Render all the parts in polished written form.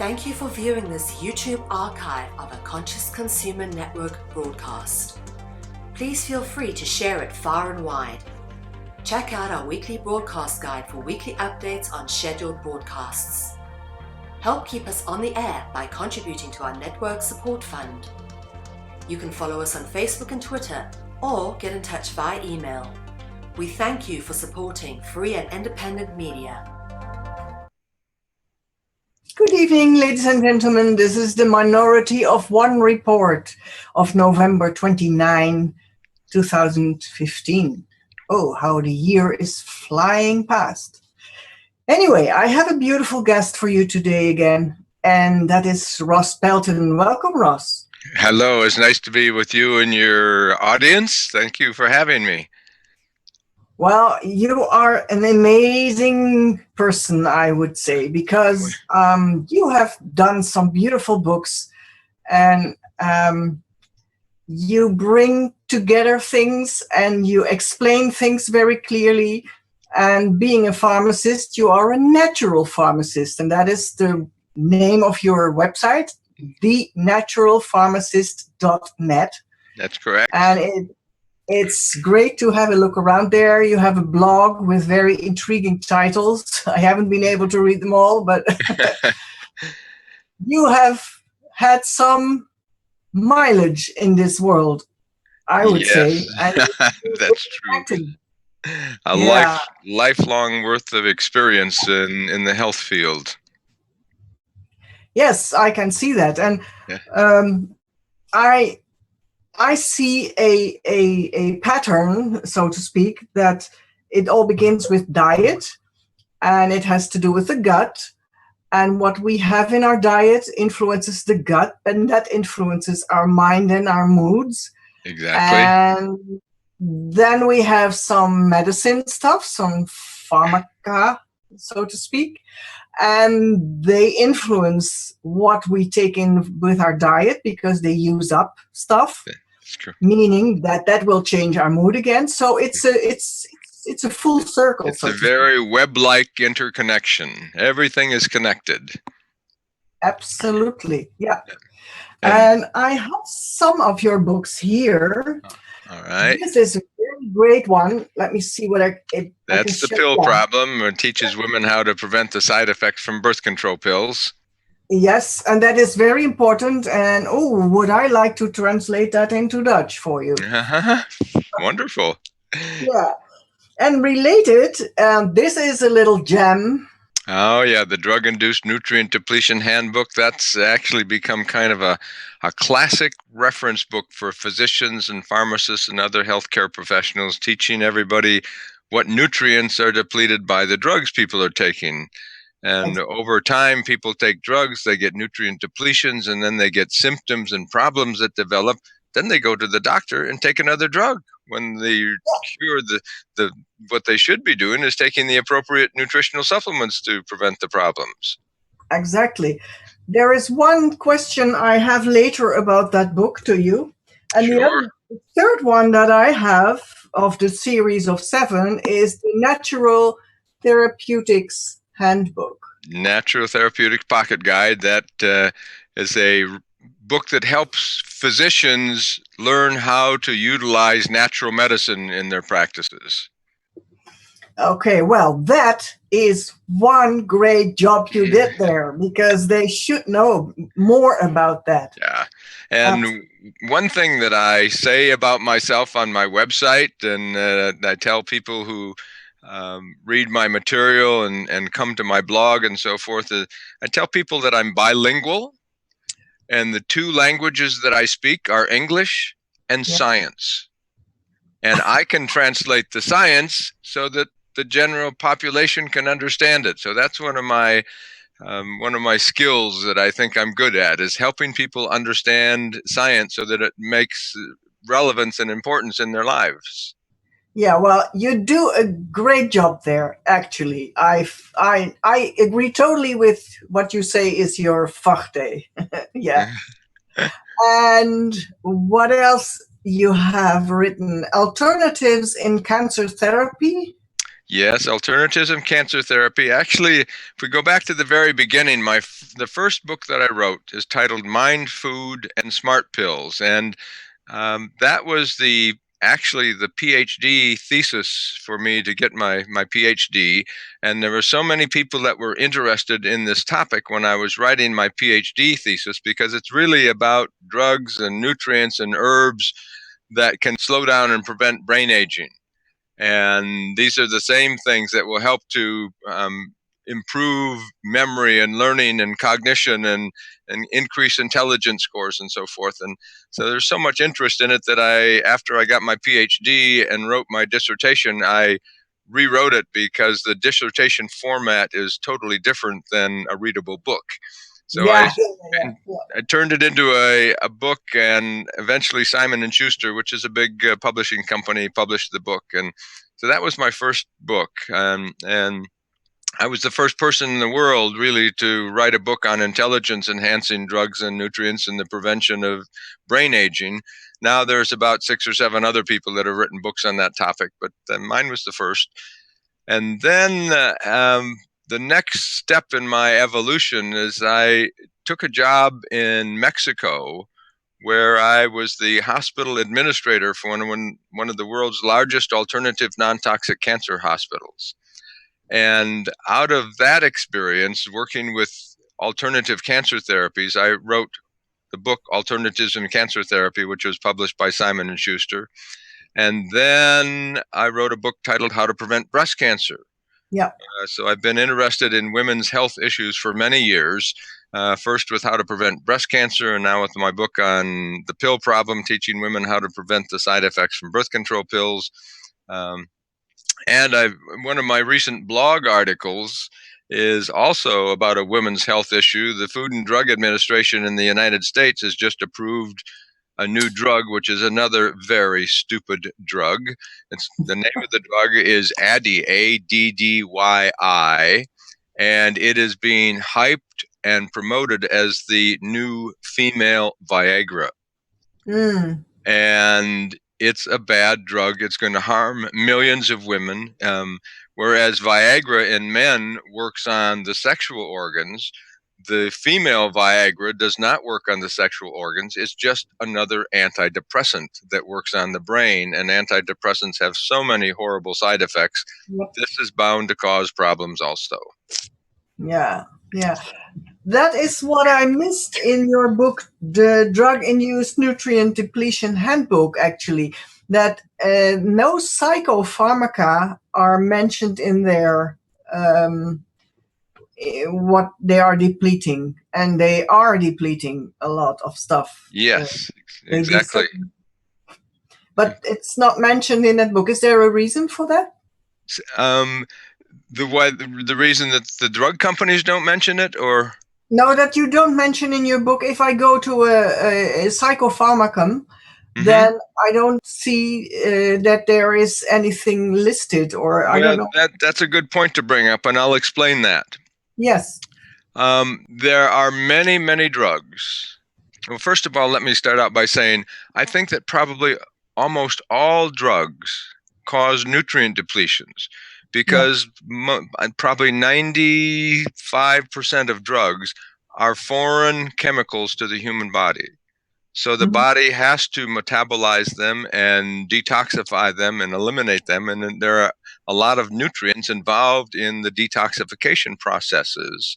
Thank you for viewing this YouTube archive of a Conscious Consumer Network broadcast. Please feel free to share it far and wide. Check out our weekly broadcast guide for weekly updates on scheduled broadcasts. Help keep us on the air by contributing to our network support fund. You can follow us on Facebook and Twitter, or get in touch via email. We thank you for supporting free and independent media. Good evening, ladies and gentlemen. This is the Minority of One report of November 29, 2015. Oh, how the year is flying past. Anyway, I have a beautiful guest for you today again, and that is Ross Pelton. Welcome, Ross. Hello, it's nice to be with you and your audience. Thank you for having me. Well, you are an amazing person, I would say, because you have done some beautiful books, and you bring together things and you explain things very clearly. And being a pharmacist, you are a natural pharmacist, and that is the name of your website, thenaturalpharmacist.net. That's correct. And it's great to have a look around there. You have a blog with very intriguing titles. I haven't been able to read them all, but you have had some mileage in this world, I would say. And that's true. A lifelong worth of experience in the health field. Yes, I can see that. And I see a pattern, so to speak, that it all begins with diet, and it has to do with the gut. And what we have in our diet influences the gut, and that influences our mind and our moods. Exactly. And then we have some medicine stuff, some pharmaca, so to speak, and they influence what we take in with our diet because they use up stuff. That's true. Meaning that will change our mood again. So it's a full circle. It's a very web-like interconnection. Everything is connected. Absolutely, yeah. And I have some of your books here. All right. This is a very great one. Let me see what That's the pill problem. It teaches women how to prevent the side effects from birth control pills. Yes, and that is very important. And would I like to translate that into Dutch for you? Wonderful. Yeah. And related, this is a little gem. Oh, yeah, the Drug-Induced Nutrient Depletion Handbook. That's actually become kind of a classic reference book for physicians and pharmacists and other healthcare professionals, teaching everybody what nutrients are depleted by the drugs people are taking. And over time, people take drugs, they get nutrient depletions, and then they get symptoms and problems that develop. Then they go to the doctor and take another drug. When they cure what they should be doing is taking the appropriate nutritional supplements to prevent the problems. Exactly. There is one question I have later about that book to you. And Sure. the third one that I have of the series of 7 is the Natural Therapeutics Handbook. Natural Therapeutic Pocket Guide. That is a book that helps physicians learn how to utilize natural medicine in their practices. Okay, well, that is one great job you did there, because they should know more about that. Yeah, and one thing that I say about myself on my website, and I tell people who read my material and come to my blog and so forth, I tell people that I'm bilingual. And the two languages that I speak are English and science. And I can translate the science so that the general population can understand it. So that's one of my skills that I think I'm good at, is helping people understand science so that it makes relevance and importance in their lives. Yeah, well, you do a great job there, actually. I agree totally with what you say is your forte. Yeah. And what else you have written? Alternatives in cancer therapy? Yes, alternatives in cancer therapy. Actually, if we go back to the very beginning, the first book that I wrote is titled Mind, Food, and Smart Pills, and that was actually the PhD thesis for me to get my PhD. And there were so many people that were interested in this topic when I was writing my PhD thesis, because it's really about drugs and nutrients and herbs that can slow down and prevent brain aging. And these are the same things that will help to improve memory and learning and cognition and increase intelligence scores and so forth. And so there's so much interest in it that after I got my PhD and wrote my dissertation, I rewrote it because the dissertation format is totally different than a readable book. So Yeah. I turned it into a book, and eventually Simon & Schuster, which is a big publishing company, published the book. And so that was my first book. And I was the first person in the world really to write a book on intelligence enhancing drugs and nutrients and the prevention of brain aging. Now there's about 6 or 7 other people that have written books on that topic, but mine was the first. And then the next step in my evolution is I took a job in Mexico, where I was the hospital administrator for one of the world's largest alternative non-toxic cancer hospitals. And out of that experience, working with alternative cancer therapies, I wrote the book Alternatives in Cancer Therapy, which was published by Simon & Schuster. And then I wrote a book titled How to Prevent Breast Cancer. Yeah. So I've been interested in women's health issues for many years, first with how to prevent breast cancer, and now with my book on the pill problem, teaching women how to prevent the side effects from birth control pills. And one of my recent blog articles is also about a women's health issue. The Food and Drug Administration in the United States has just approved a new drug, which is another very stupid drug. The name of the drug is Addy, ADDYI, and it is being hyped and promoted as the new female Viagra. And it's a bad drug. It's going to harm millions of women, whereas Viagra in men works on the sexual organs. The female Viagra does not work on the sexual organs. It's just another antidepressant that works on the brain, and antidepressants have so many horrible side effects. Yep. This is bound to cause problems also. Yeah. That is what I missed in your book, the Drug-Induced Nutrient Depletion Handbook, actually, that no psychopharmaca are mentioned in there. What they are depleting, and they are depleting a lot of stuff. Yes, exactly. But it's not mentioned in that book. Is there a reason for that? The reason that the drug companies don't mention it, or? No, that you don't mention in your book. If I go to a psychopharmacum, then I don't see that there is anything listed, or I don't know. That's a good point to bring up, and I'll explain that. Yes. There are many, many drugs. Well, first of all, let me start out by saying I think that probably almost all drugs cause nutrient depletions, because probably 95% of drugs are foreign chemicals to the human body. So the body has to metabolize them and detoxify them and eliminate them. And then there are a lot of nutrients involved in the detoxification processes.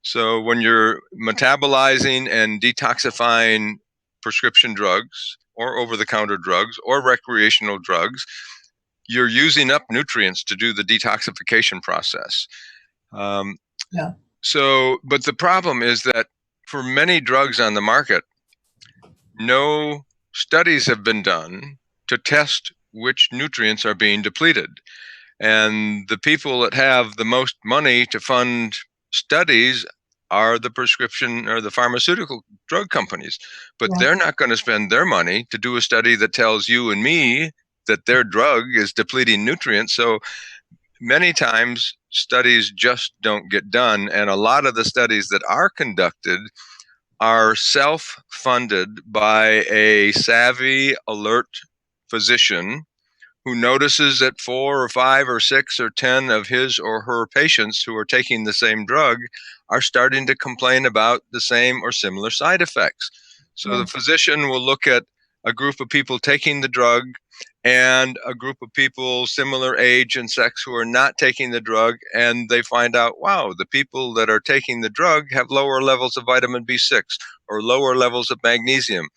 So when you're metabolizing and detoxifying prescription drugs or over-the-counter drugs or recreational drugs, you're using up nutrients to do the detoxification process. But the problem is that for many drugs on the market, no studies have been done to test which nutrients are being depleted. And the people that have the most money to fund studies are the prescription or the pharmaceutical drug companies. But they're not going to spend their money to do a study that tells you and me that their drug is depleting nutrients. So many times studies just don't get done. And a lot of the studies that are conducted are self-funded by a savvy, alert physician who notices that 4 or 5 or 6 or 10 of his or her patients who are taking the same drug are starting to complain about the same or similar side effects. So the physician will look at a group of people taking the drug and a group of people similar age and sex who are not taking the drug, and they find out, wow, the people that are taking the drug have lower levels of vitamin B6 or lower levels of magnesium.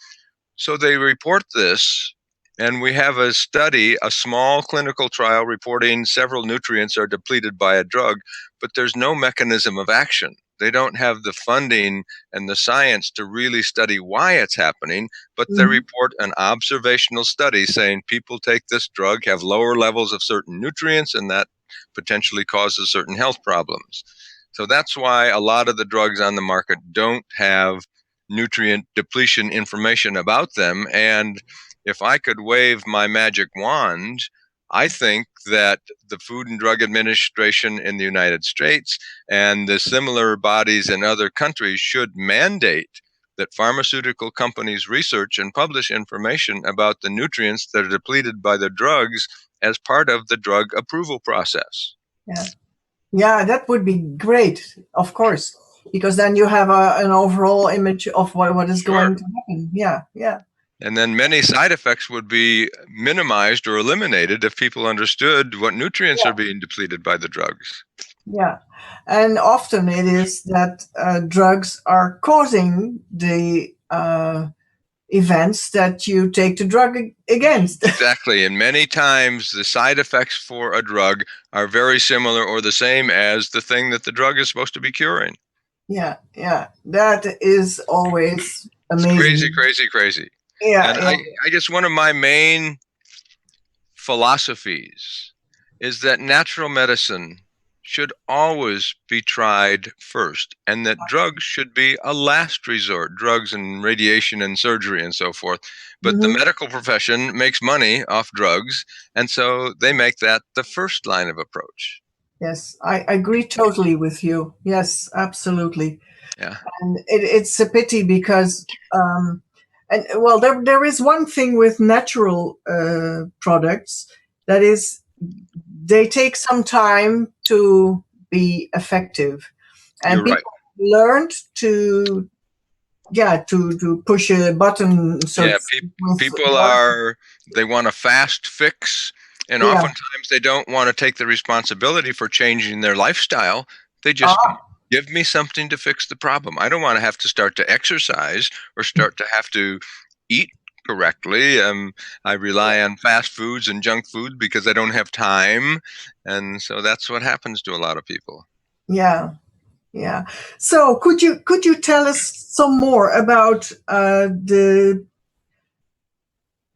So they report this, and we have a study, a small clinical trial reporting several nutrients are depleted by a drug, but there's no mechanism of action. They don't have the funding and the science to really study why it's happening, but they report an observational study saying people take this drug, have lower levels of certain nutrients, and that potentially causes certain health problems. So that's why a lot of the drugs on the market don't have nutrient depletion information about them. And if I could wave my magic wand, I think that the Food and Drug Administration in the United States and the similar bodies in other countries should mandate that pharmaceutical companies research and publish information about the nutrients that are depleted by the drugs as part of the drug approval process. Yeah, that would be great, of course, because then you have an overall image of what is going to happen. Yeah. And then many side effects would be minimized or eliminated if people understood what nutrients are being depleted by the drugs. Yeah. And often it is that drugs are causing the events that you take the drug against. Exactly. And many times the side effects for a drug are very similar or the same as the thing that the drug is supposed to be curing. Yeah. That is always amazing. It's crazy. Yeah. And I guess one of my main philosophies is that natural medicine should always be tried first, and that drugs should be a last resort, drugs and radiation and surgery and so forth. But the medical profession makes money off drugs, and so they make that the first line of approach. Yes, I agree totally with you. Yes, absolutely. Yeah. And it's a pity because, there is one thing with natural products, that is, they take some time to be effective, and You're people learned to push a button. So people they want a fast fix, and oftentimes they don't want to take the responsibility for changing their lifestyle. They just give me something to fix the problem. I don't want to have to start to exercise or start to have to eat correctly. I rely on fast foods and junk food because I don't have time, and so that's what happens to a lot of people. Yeah. So could you tell us some more about the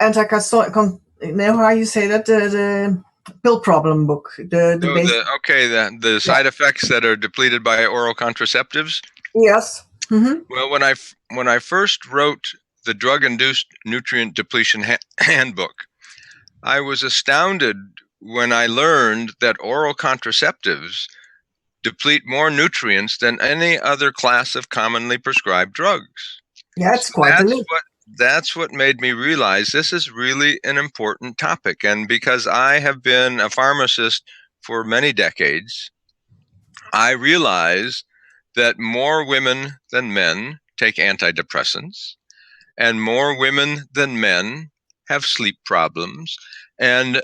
how you say that, the pill problem book, the side effects that are depleted by oral contraceptives? Yes. Well, when I first wrote the Drug-induced Nutrient Depletion Handbook, I was astounded when I learned that oral contraceptives deplete more nutrients than any other class of commonly prescribed drugs. That's quite a lot. That's what made me realize this is really an important topic. And because I have been a pharmacist for many decades, I realize that more women than men take antidepressants, and more women than men have sleep problems. And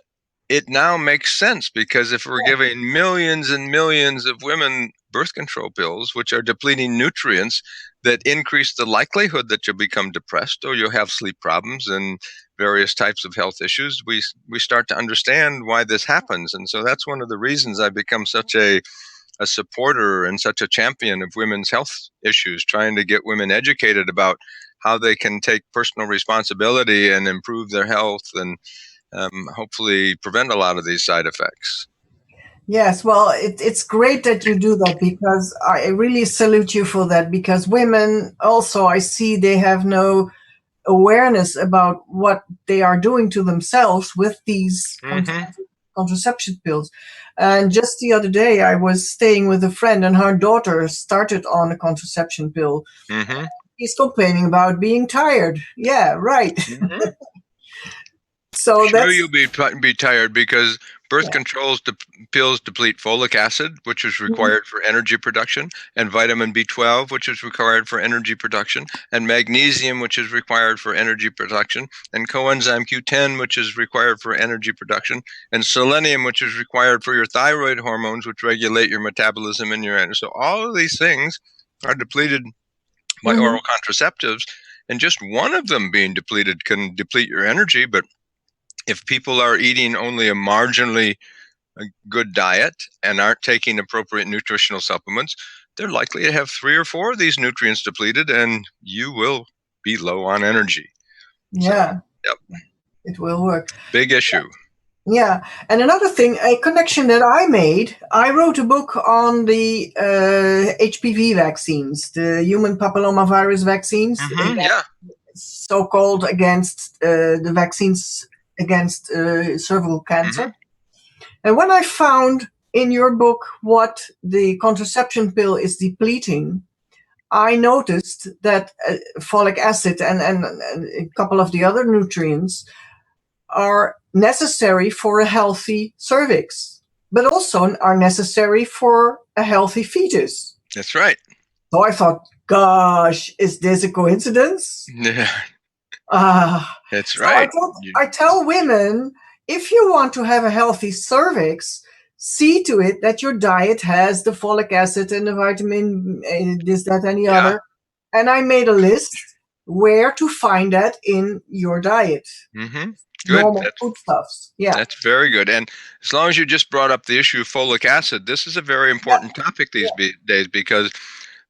it now makes sense, because if we're giving millions and millions of women birth control pills, which are depleting nutrients that increase the likelihood that you'll become depressed or you'll have sleep problems and various types of health issues, we start to understand why this happens. And so that's one of the reasons I've become such a supporter and such a champion of women's health issues, trying to get women educated about how they can take personal responsibility and improve their health and hopefully prevent a lot of these side effects. Yes, well, it's great that you do that, because I really salute you for that, because women also, I see they have no awareness about what they are doing to themselves with these contraception pills. And just the other day, I was staying with a friend, and her daughter started on a contraception pill. He's complaining about being tired. Yeah, right. So Sure, that's you'll be tired because birth yeah. control pills deplete folic acid, which is Mhm. required for energy production, and vitamin B12, which is required for energy production, and magnesium, which is required for energy production, and coenzyme Q10, which is required for energy production, and selenium, which is required for your thyroid hormones, which regulate your metabolism and your energy. So all of these things are depleted by Mhm. oral contraceptives, and just one of them being depleted can deplete your energy. But if people are eating only a marginally good diet and aren't taking appropriate nutritional supplements, they're likely to have 3 or 4 of these nutrients depleted, and you will be low on energy. So, Yeah, yep, it will work. big issue. Yeah, and another thing, a connection that I made, I wrote a book on the HPV vaccines, the human papillomavirus vaccines, Yeah. so-called against the vaccines against cervical cancer. And when I found in your book what the contraception pill is depleting, I noticed that folic acid and a couple of the other nutrients are necessary for a healthy cervix, but also are necessary for a healthy fetus. That's right. So I thought, gosh, is this a coincidence? Yeah, that's So right. I tell women, if you want to have a healthy cervix, see to it that your diet has the folic acid and the vitamin, this, that, and the Yeah. other. And I made a list where to find that in your diet. Good. Normal foodstuffs. Yeah. That's very good. And as long as you just brought up the issue of folic acid, this is a very important topic these days, because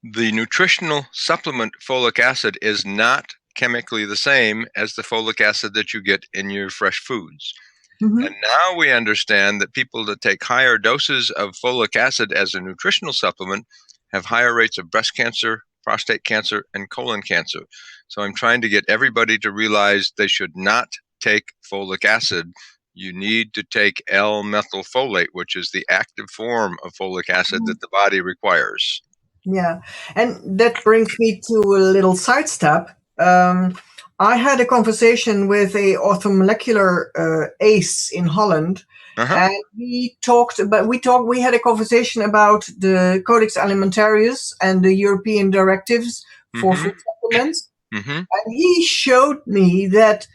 the nutritional supplement folic acid is not chemically the same as the folic acid that you get in your fresh foods. Mhm. And now we understand that people that take higher doses of folic acid as a nutritional supplement have higher rates of breast cancer, prostate cancer, and colon cancer. So I'm trying to get everybody to realize they should not take folic acid. You need to take L-methylfolate, which is the active form of folic acid that the body requires. Yeah. And that brings me to a little sidestep. I had a conversation with a orthomolecular ace in Holland, and we had a conversation about the Codex Alimentarius and the European directives for food supplements. And he showed me that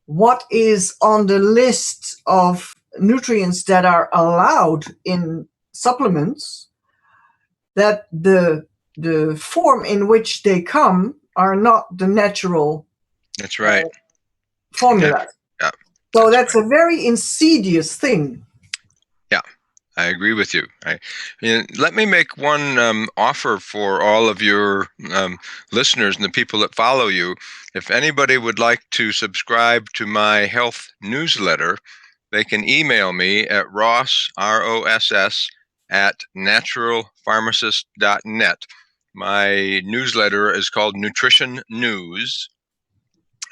what is on the list of nutrients that are allowed in supplements, that the form in which they come are not the natural That's right. formula. Yeah. So that's a very insidious thing. Yeah, I agree with you. Let me make one offer for all of your listeners and the people that follow you. If anybody would like to subscribe to my health newsletter, they can email me at ross, R-O-S-S, at naturalpharmacist.net. My newsletter is called Nutrition News,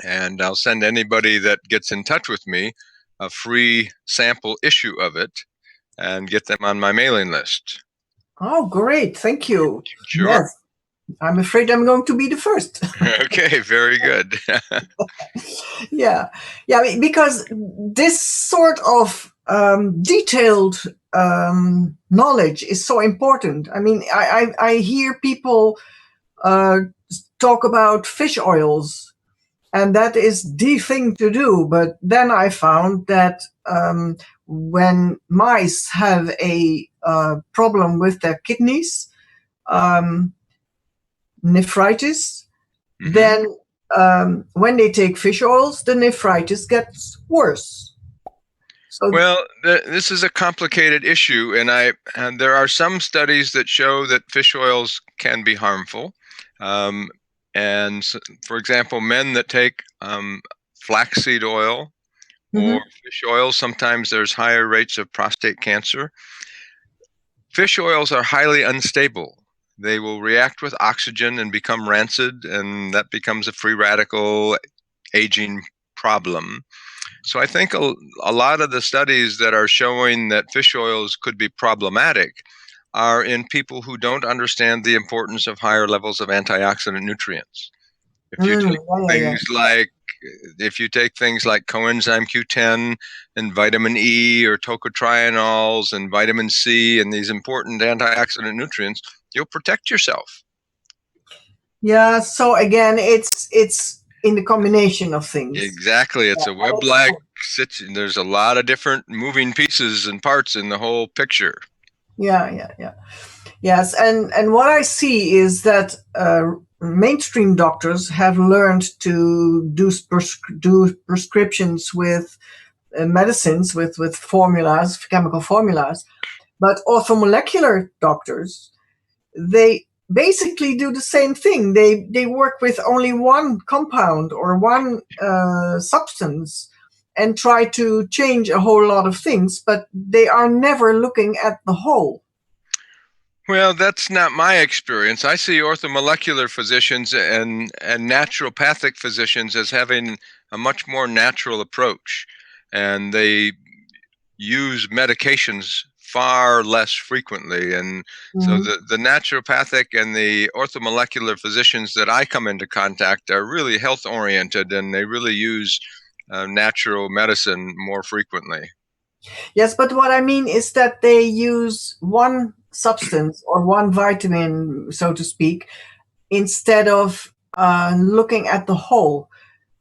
and I'll send anybody that gets in touch with me a free sample issue of it and get them on my mailing list. Oh, great. Thank you. Sure. Yes. I'm afraid I'm going to be the first. Okay, very good. Yeah, because this sort of detailed knowledge is so important. I mean, I hear people talk about fish oils, and that is the thing to do. But then I found that when mice have a problem with their kidneys, nephritis, then when they take fish oils, the nephritis gets worse. So, well, this is a complicated issue, and there are some studies that show that fish oils can be harmful. And for example, men that take flaxseed oil or fish oil, sometimes there's higher rates of prostate cancer. Fish oils are highly unstable. They will react with oxygen and become rancid, and that becomes a free radical aging problem. So I think a lot of the studies that are showing that fish oils could be problematic are in people who don't understand the importance of higher levels of antioxidant nutrients. If you take things like if you take things like coenzyme Q10 and vitamin E or tocotrienols and vitamin C and these important antioxidant nutrients, you'll protect yourself. Yeah. So again, it's in the combination of things. Exactly. It's a web-like situation. There's a lot of different moving pieces and parts in the whole picture. Yeah. Yes, and what I see is that mainstream doctors have learned to do prescriptions with medicines, with formulas, chemical formulas, but orthomolecular doctors, they basically do the same thing. They work with only one compound or one substance and try to change a whole lot of things, but they are never looking at the whole. Well, that's not my experience. I see orthomolecular physicians and naturopathic physicians as having a much more natural approach, and they use medications far less frequently. And so the naturopathic and the orthomolecular physicians that I come into contact are really health oriented, and they really use natural medicine more frequently. Yes, but what I mean is that they use one substance or one vitamin, so to speak, instead of looking at the whole,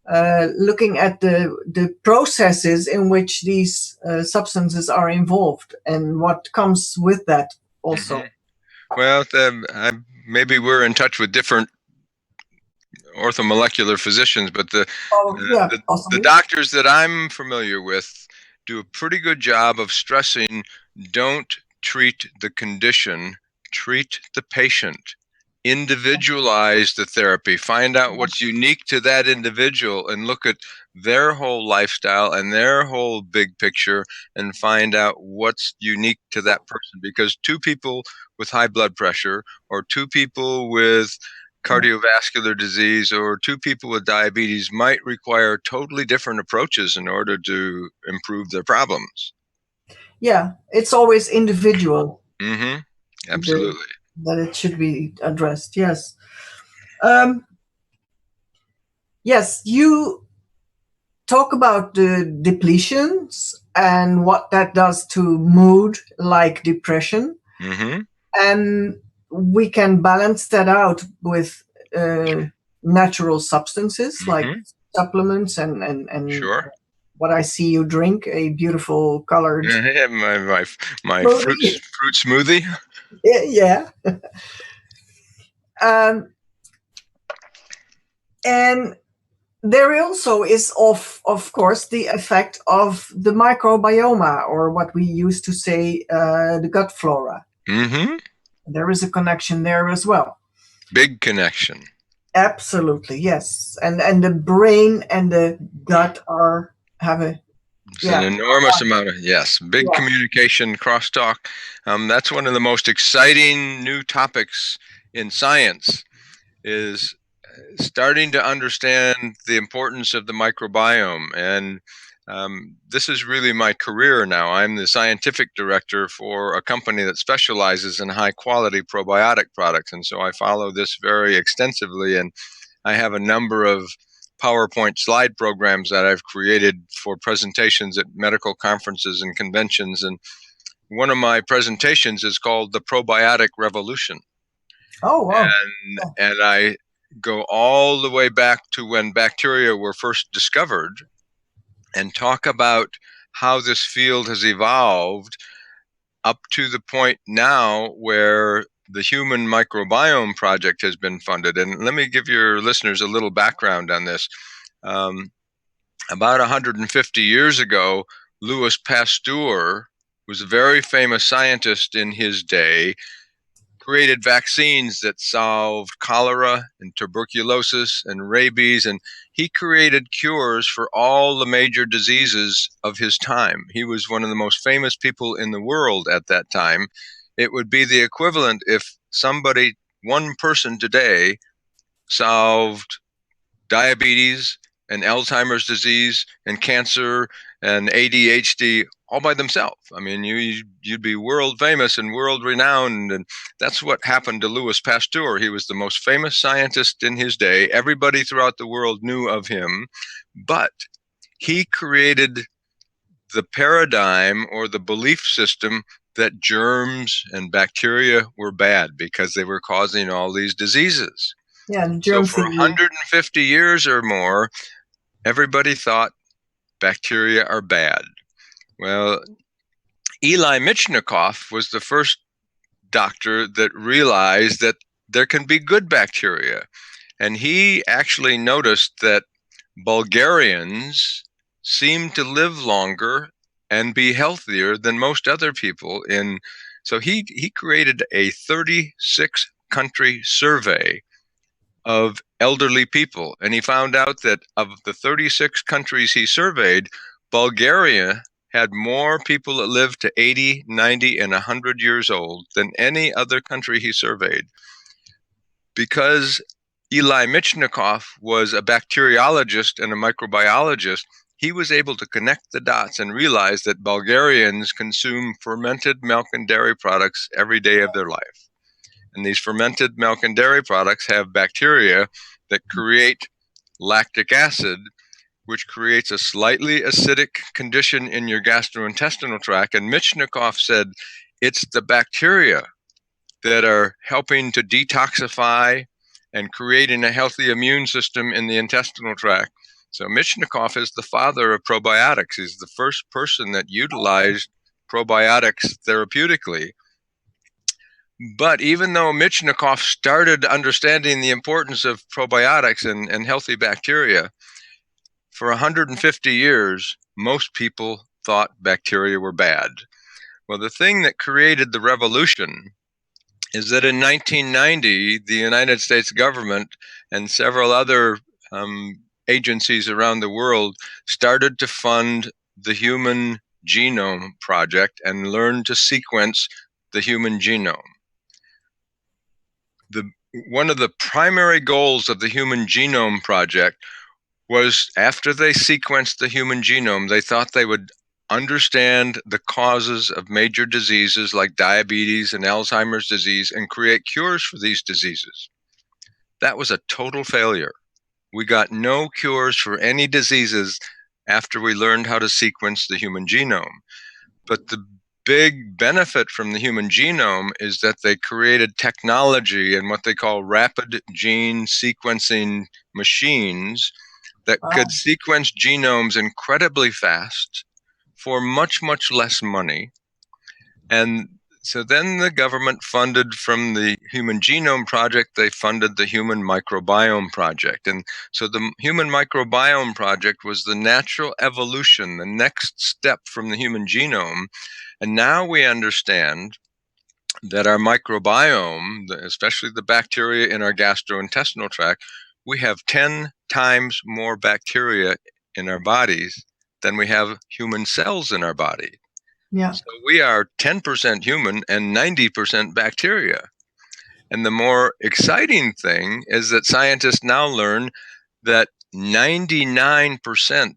looking at the processes in which these substances are involved and what comes with that also. Mm-hmm. Well, maybe we're in touch with different orthomolecular physicians, but the doctors that I'm familiar with do a pretty good job of stressing, don't treat the condition, treat the patient. Individualize the therapy, find out what's unique to that individual and look at their whole lifestyle and their whole big picture and find out what's unique to that person. Because two people with high blood pressure or two people with cardiovascular disease or two people with diabetes might require totally different approaches in order to improve their problems. Yeah, it's always individual. Mm-hmm. Absolutely. That it should be addressed. Yes. Yes, you talk about the depletions and what that does to mood, like depression. Mm-hmm. And we can balance that out with natural substances like supplements and Sure. what I see you drink, a beautiful colored my fruit smoothie. Yeah. And there also is of course the effect of the microbiome, or what we used to say the gut flora. Mm-hmm. There is a connection there as well. Big connection. Absolutely, yes. And the brain and the gut have a an enormous amount of big communication, crosstalk. That's one of the most exciting new topics in science, is starting to understand the importance of the microbiome. And this is really my career now. I'm the scientific director for a company that specializes in high quality probiotic products. And so I follow this very extensively. And I have a number of PowerPoint slide programs that I've created for presentations at medical conferences and conventions. And one of my presentations is called The Probiotic Revolution. Oh, wow. And I go all the way back to when bacteria were first discovered and talk about how this field has evolved up to the point now where the Human Microbiome Project has been funded. And let me give your listeners a little background on this. About 150 years ago, Louis Pasteur was a very famous scientist in his day, created vaccines that solved cholera and tuberculosis and rabies, and he created cures for all the major diseases of his time. He was one of the most famous people in the world at that time. It would be the equivalent if one person today solved diabetes, and Alzheimer's disease and cancer and ADHD all by themselves. I mean, you'd be world famous and world renowned, and that's what happened to Louis Pasteur. He was the most famous scientist in his day. Everybody throughout the world knew of him, but he created the paradigm or the belief system that germs and bacteria were bad because they were causing all these diseases. Yeah, the So germ for theory. 150 years or more, everybody thought bacteria are bad. Well, Eli Michnikov was the first doctor that realized that there can be good bacteria. And he actually noticed that Bulgarians seem to live longer and be healthier than most other people. So he created a 36 country survey of elderly people. And he found out that of the 36 countries he surveyed, Bulgaria had more people that lived to 80, 90, and 100 years old than any other country he surveyed. Because Eli Michnikov was a bacteriologist and a microbiologist, he was able to connect the dots and realize that Bulgarians consume fermented milk and dairy products every day of their life. And these fermented milk and dairy products have bacteria that create lactic acid, which creates a slightly acidic condition in your gastrointestinal tract. And Michnikov said it's the bacteria that are helping to detoxify and creating a healthy immune system in the intestinal tract. So Michnikov is the father of probiotics. He's the first person that utilized probiotics therapeutically. But even though Michnikov started understanding the importance of probiotics and healthy bacteria, for 150 years, most people thought bacteria were bad. Well, the thing that created the revolution is that in 1990, the United States government and several other agencies around the world started to fund the Human Genome Project and learn to sequence the human genome. One of the primary goals of the Human Genome Project was, after they sequenced the human genome, they thought they would understand the causes of major diseases like diabetes and Alzheimer's disease and create cures for these diseases. That was a total failure. We got no cures for any diseases after we learned how to sequence the human genome. But the big benefit from the human genome is that they created technology and what they call rapid gene sequencing machines that could sequence genomes incredibly fast for much, much less money. And so then the government funded, from the Human Genome Project, they funded the Human Microbiome Project. And so the Human Microbiome Project was the natural evolution, the next step from the human genome. And now we understand that our microbiome, especially the bacteria in our gastrointestinal tract, we have 10 times more bacteria in our bodies than we have human cells in our body. Yeah. So we are 10% human and 90% bacteria. And the more exciting thing is that scientists now learn that 99%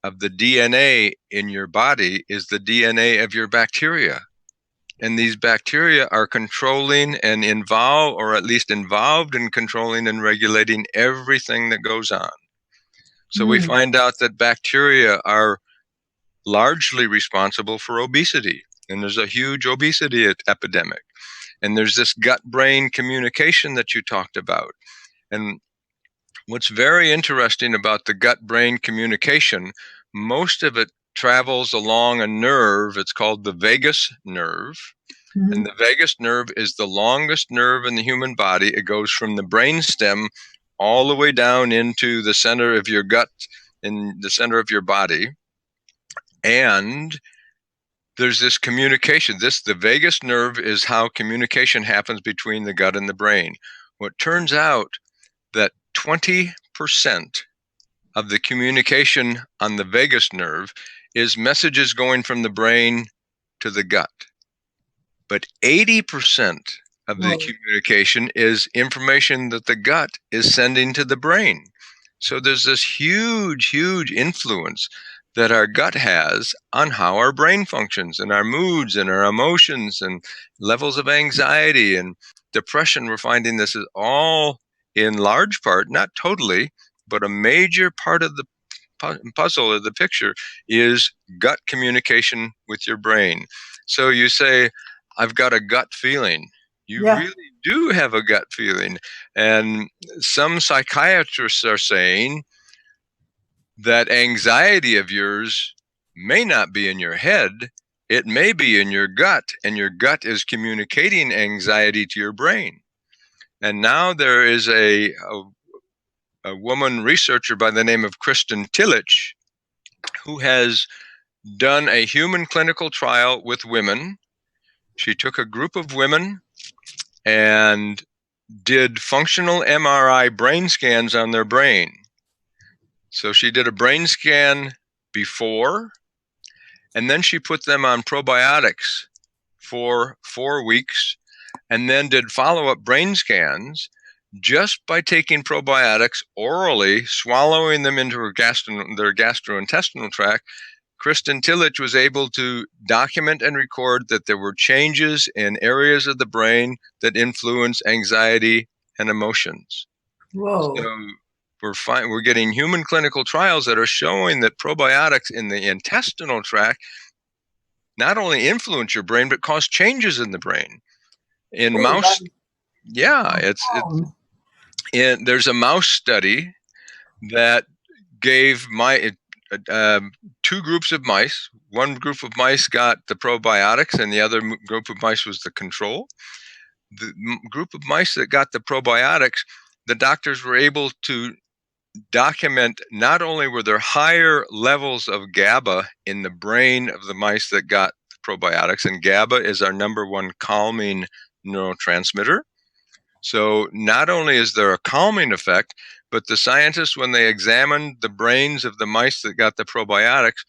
of the DNA in your body is the DNA of your bacteria. And these bacteria are controlling and involved, or at least involved in controlling and regulating everything that goes on. So we find out that bacteria are largely responsible for obesity. And there's a huge obesity epidemic. And there's this gut-brain communication that you talked about. And what's very interesting about the gut-brain communication, most of it travels along a nerve. It's called the vagus nerve. Mm-hmm. And the vagus nerve is the longest nerve in the human body. It goes from the brainstem all the way down into the center of your gut, in the center of your body. And there's this communication. The vagus nerve is how communication happens between the gut and the brain. Well, it turns out that 20% of the communication on the vagus nerve is messages going from the brain to the gut. But 80% of the communication is information that the gut is sending to the brain. So there's this huge, huge influence that our gut has on how our brain functions and our moods and our emotions and levels of anxiety and depression. We're finding this is all in large part, not totally, but a major part of the puzzle or the picture is gut communication with your brain. So you say, I've got a gut feeling. You Yeah. really do have a gut feeling. And some psychiatrists are saying that anxiety of yours may not be in your head, it may be in your gut, and your gut is communicating anxiety to your brain. And now there is a woman researcher by the name of Kristen Tillich who has done a human clinical trial with women. She took a group of women and did functional MRI brain scans on their brain. So she did a brain scan before, and then she put them on probiotics for 4 weeks, and then did follow-up brain scans just by taking probiotics orally, swallowing them into their gastrointestinal tract. Kristen Tillich was able to document and record that there were changes in areas of the brain that influence anxiety and emotions. Whoa. So we're getting human clinical trials that are showing that probiotics in the intestinal tract not only influence your brain but cause changes in the brain. In Oh, mouse, that- yeah, there's a mouse study that gave two groups of mice. One group of mice got the probiotics, and the other group of mice was the control. The group of mice that got the probiotics, the doctors were able to document not only were there higher levels of GABA in the brain of the mice that got probiotics, and GABA is our number one calming neurotransmitter. So not only is there a calming effect, but the scientists, when they examined the brains of the mice that got the probiotics,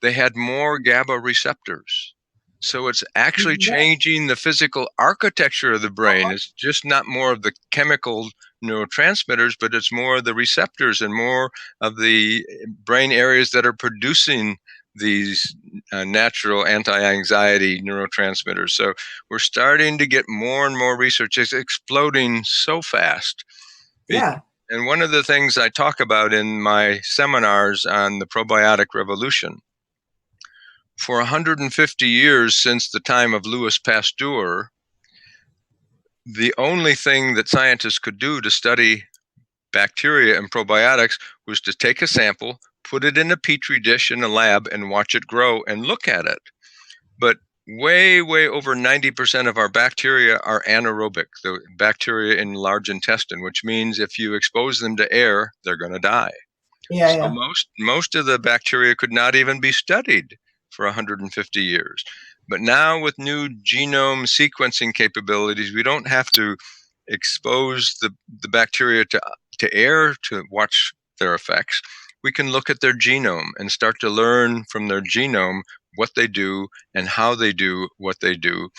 they had more GABA receptors. So it's actually changing the physical architecture of the brain. It's just not more of the chemical neurotransmitters, but it's more of the receptors and more of the brain areas that are producing these natural anti-anxiety neurotransmitters. So we're starting to get more and more research. It's exploding so fast. Yeah. And one of the things I talk about in my seminars on the probiotic revolution, for 150 years since the time of Louis Pasteur, the only thing that scientists could do to study bacteria and probiotics was to take a sample, put it in a petri dish in a lab, and watch it grow and look at it. But way over 90% of our bacteria are anaerobic, the bacteria in large intestine, which means if you expose them to air, they're going to die. Yeah. So Yeah. most of the bacteria could not even be studied for 150 years. But now with new genome sequencing capabilities, we don't have to expose the bacteria to air to watch their effects. We can look at their genome and start to learn from their genome what they do and how they do what they do.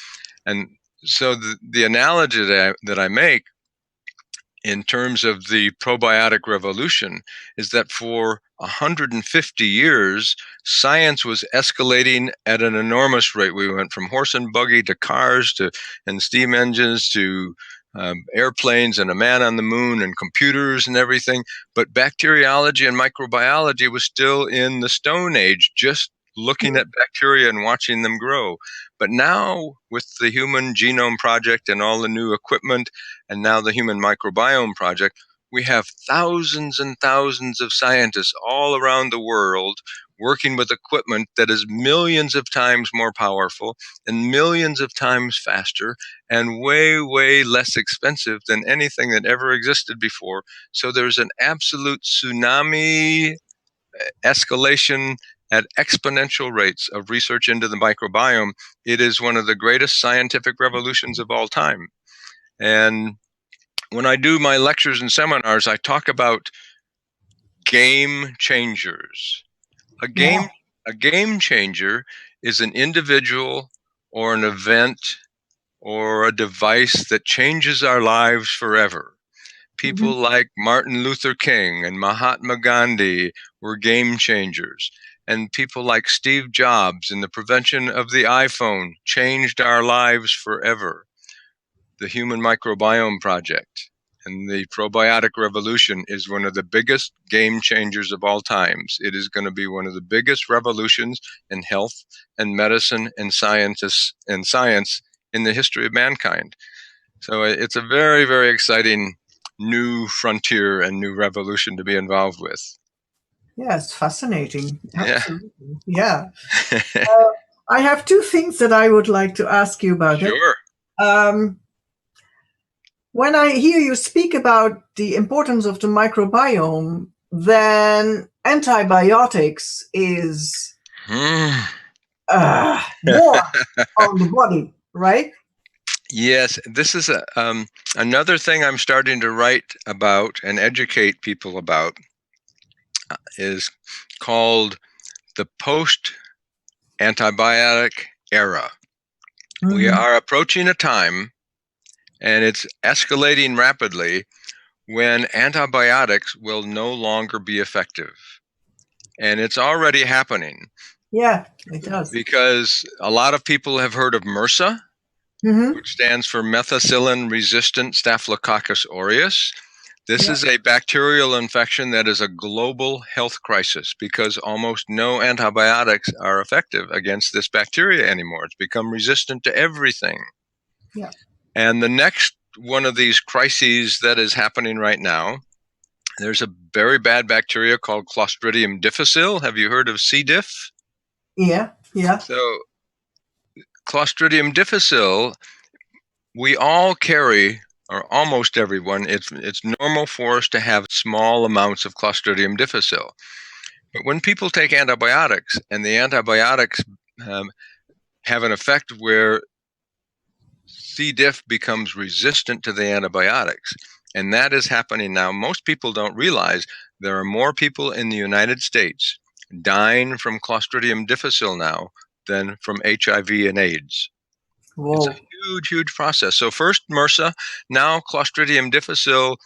And so the analogy that I make in terms of the probiotic revolution is that for 150 years, science was escalating at an enormous rate. We went from horse and buggy to cars and steam engines to airplanes and a man on the moon and computers and everything. But bacteriology and microbiology was still in the Stone Age, just looking at bacteria and watching them grow. But now with the Human Genome Project and all the new equipment, and now the Human Microbiome Project, we have thousands and thousands of scientists all around the world working with equipment that is millions of times more powerful and millions of times faster and way less expensive than anything that ever existed before. So there's an absolute tsunami escalation at exponential rates of research into the microbiome. It is one of the greatest scientific revolutions of all time. And when I do my lectures and seminars, I talk about game changers. A game changer is an individual or an event or a device that changes our lives forever. People like Martin Luther King and Mahatma Gandhi were game changers. And people like Steve Jobs in the prevention of the iPhone changed our lives forever. The Human Microbiome Project and the probiotic revolution is one of the biggest game changers of all times. It is going to be one of the biggest revolutions in health and medicine and science in the history of mankind. So it's a very, very exciting new frontier and new revolution to be involved with. Yeah, it's fascinating. Yeah. Absolutely. Yeah. I have two things that I would like to ask you about. Sure. When I hear you speak about the importance of the microbiome, then antibiotics is more on the body, right? Yes, this is another thing I'm starting to write about and educate people about is called the post-antibiotic era. We are approaching a time, and it's escalating rapidly, when antibiotics will no longer be effective. And it's already happening. Yeah, it does. Because a lot of people have heard of MRSA, which stands for methicillin-resistant Staphylococcus aureus. This is a bacterial infection that is a global health crisis because almost no antibiotics are effective against this bacteria anymore. It's become resistant to everything. Yeah. And the next one of these crises that is happening right now, there's a very bad bacteria called Clostridium difficile. Have you heard of C. diff? Yeah, yeah. So Clostridium difficile, we all carry, or almost everyone, it's normal for us to have small amounts of Clostridium difficile. But when people take antibiotics and the antibiotics have an effect where C. diff becomes resistant to the antibiotics, and that is happening now. Most people don't realize there are more people in the United States dying from Clostridium difficile now than from HIV and AIDS. Whoa. It's a huge, huge process. So first MRSA, now Clostridium difficile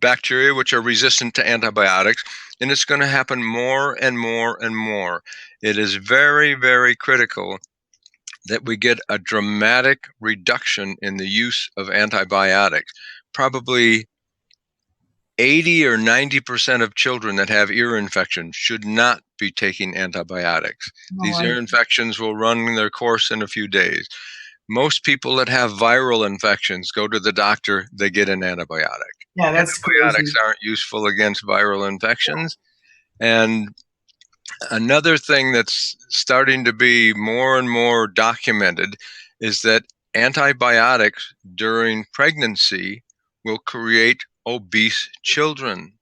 bacteria, which are resistant to antibiotics, and it's going to happen more and more and more. It is very, very critical that we get a dramatic reduction in the use of antibiotics. Probably 80 or 90% of children that have ear infections should not be taking antibiotics. These ear infections will run their course in a few days. Most people that have viral infections go to the doctor, they get an antibiotic. Yeah, that's Antibiotics crazy. aren't useful against viral infections. And another thing that's starting to be more and more documented is that antibiotics during pregnancy will create obese children.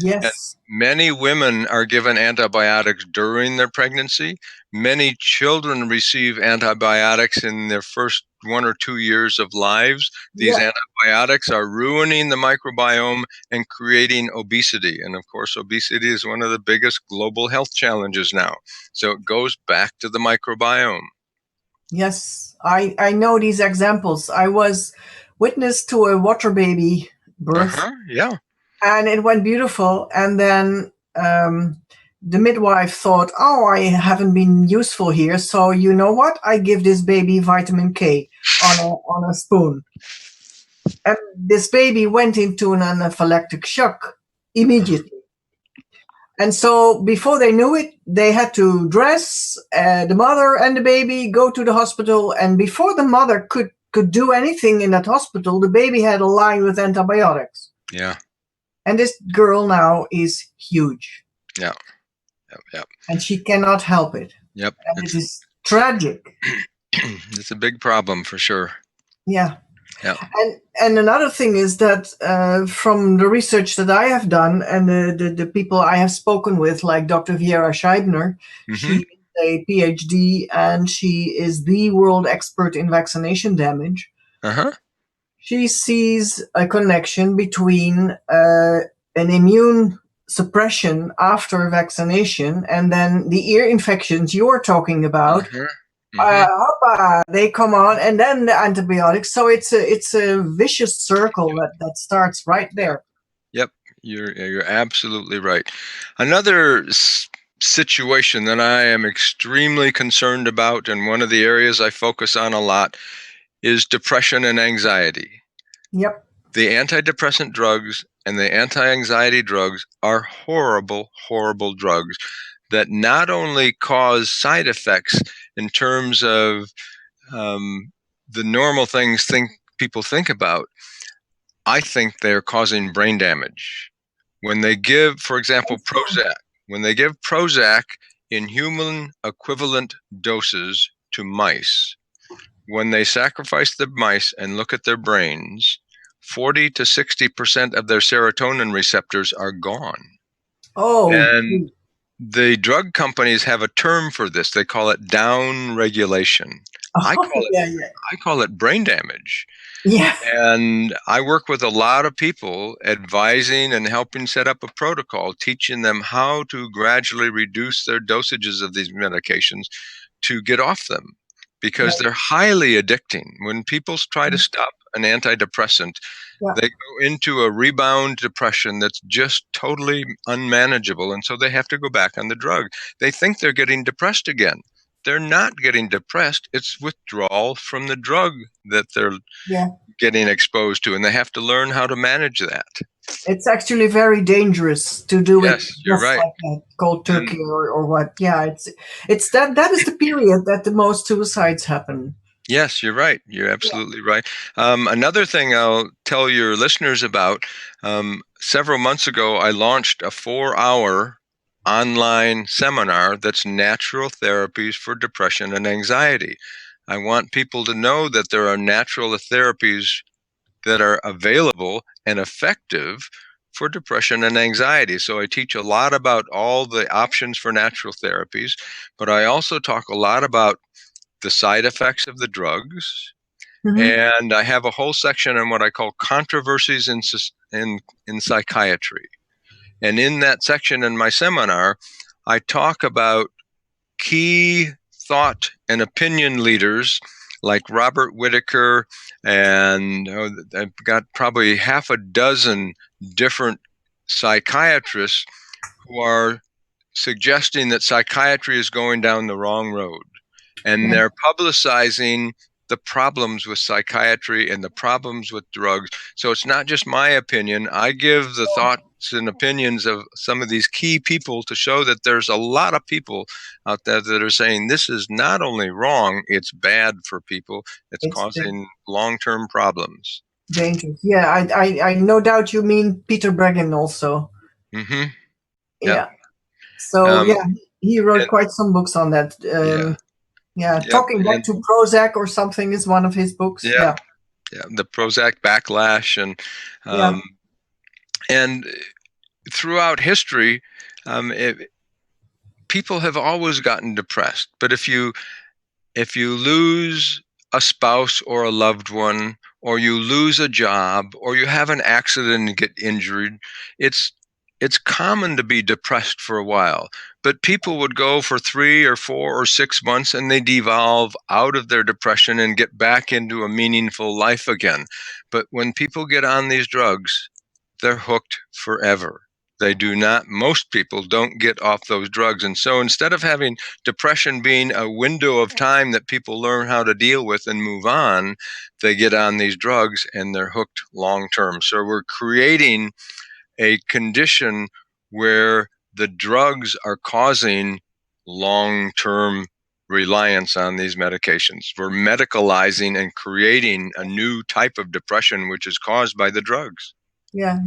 Yes. And many women are given antibiotics during their pregnancy. Many children receive antibiotics in their first 1 or 2 years of lives. These antibiotics are ruining the microbiome and creating obesity. And of course, obesity is one of the biggest global health challenges now. So it goes back to the microbiome. Yes, I know these examples. I was witness to a water baby birth. Yeah. And it went beautiful. And then the midwife thought, oh, I haven't been useful here. So you know what? I give this baby vitamin K on a spoon. And this baby went into an anaphylactic shock immediately. And so before they knew it, they had to dress the mother and the baby, go to the hospital. And before the mother could do anything in that hospital, the baby had a line with antibiotics. Yeah. And this girl now is huge. Yeah. And she cannot help it. Yep. And it is tragic. It's a big problem for sure. Yeah. Yeah. And another thing is that from the research that I have done and the people I have spoken with, like Dr. Viera Scheibner, she is a PhD and she is the world expert in vaccination damage. She sees a connection between an immune suppression after vaccination and then the ear infections you're talking about Hmm. hoppa, they come on, and then the antibiotics. So it's a vicious circle that starts right there. Yep, you're absolutely right. Another situation that I am extremely concerned about, and one of the areas I focus on a lot, is depression and anxiety. Yep. The antidepressant drugs and the anti-anxiety drugs are horrible, horrible drugs that not only cause side effects in terms of the normal things people think about. I think they're causing brain damage. When they give, for example, Prozac, when they give Prozac in human equivalent doses to mice, when they sacrifice the mice and look at their brains, 40 to 60% of their serotonin receptors are gone. Oh. And the drug companies have a term for this. They call it down regulation. I call it brain damage. Yeah. And I work with a lot of people advising and helping set up a protocol, teaching them how to gradually reduce their dosages of these medications to get off them, because they're highly addicting. When people try to stop an antidepressant, they go into a rebound depression that's just totally unmanageable. And so they have to go back on the drug. They think they're getting depressed again. They're not getting depressed. It's withdrawal from the drug that they're getting exposed to, and they have to learn how to manage that. It's actually very dangerous to do it Yes, you're right. like that, cold turkey or what. Yeah, it's that is the period that the most suicides happen. Yes, you're right. You're absolutely right. Another thing I'll tell your listeners about, several months ago, I launched a 4-hour online seminar that's natural therapies for depression and anxiety. I want people to know that there are natural therapies that are available and effective for depression and anxiety. So I teach a lot about all the options for natural therapies, but I also talk a lot about the side effects of the drugs. And I have a whole section on what I call controversies in psychiatry. And in that section in my seminar, I talk about key thought and opinion leaders like Robert Whitaker, and I've got probably half a dozen different psychiatrists who are suggesting that psychiatry is going down the wrong road. And they're publicizing the problems with psychiatry and the problems with drugs. So it's not just my opinion. I give the thoughts and opinions of some of these key people to show that there's a lot of people out there that are saying this is not only wrong, it's bad for people. It's causing long-term problems. Dangerous. Yeah, I no doubt you mean Peter Breggin also. Mm-hmm. Yeah. So he wrote and, quite some books on that. Talking back to Prozac or something is one of his books. Yeah, the Prozac backlash, and throughout history, people have always gotten depressed. But if you lose a spouse or a loved one, or you lose a job, or you have an accident and get injured, it's common to be depressed for a while. But people would go for 3 or 4 or 6 months and they devolve out of their depression and get back into a meaningful life again. But when people get on these drugs, they're hooked forever. Most people don't get off those drugs. And so instead of having depression being a window of time that people learn how to deal with and move on, they get on these drugs and they're hooked long term. So we're creating a condition where the drugs are causing long-term reliance on these medications. We're medicalizing and creating a new type of depression, which is caused by the drugs. Yeah.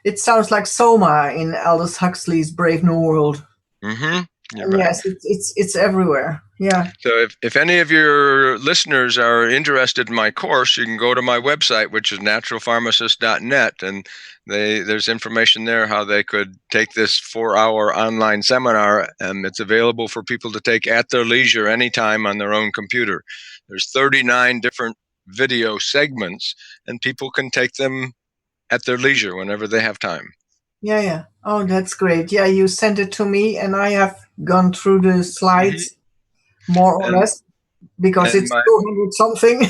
It sounds like Soma in Aldous Huxley's Brave New World. Mm-hmm. You're right. Yes, it's everywhere. Yeah. So if any of your listeners are interested in my course, you can go to my website, which is naturalpharmacist.net, and there's information there how they could take this 4-hour online seminar, and it's available for people to take at their leisure anytime on their own computer. There's 39 different video segments, and people can take them at their leisure whenever they have time. Yeah. Oh, that's great. Yeah, you sent it to me, and I have gone through the slides more or less. because And it's 200 something.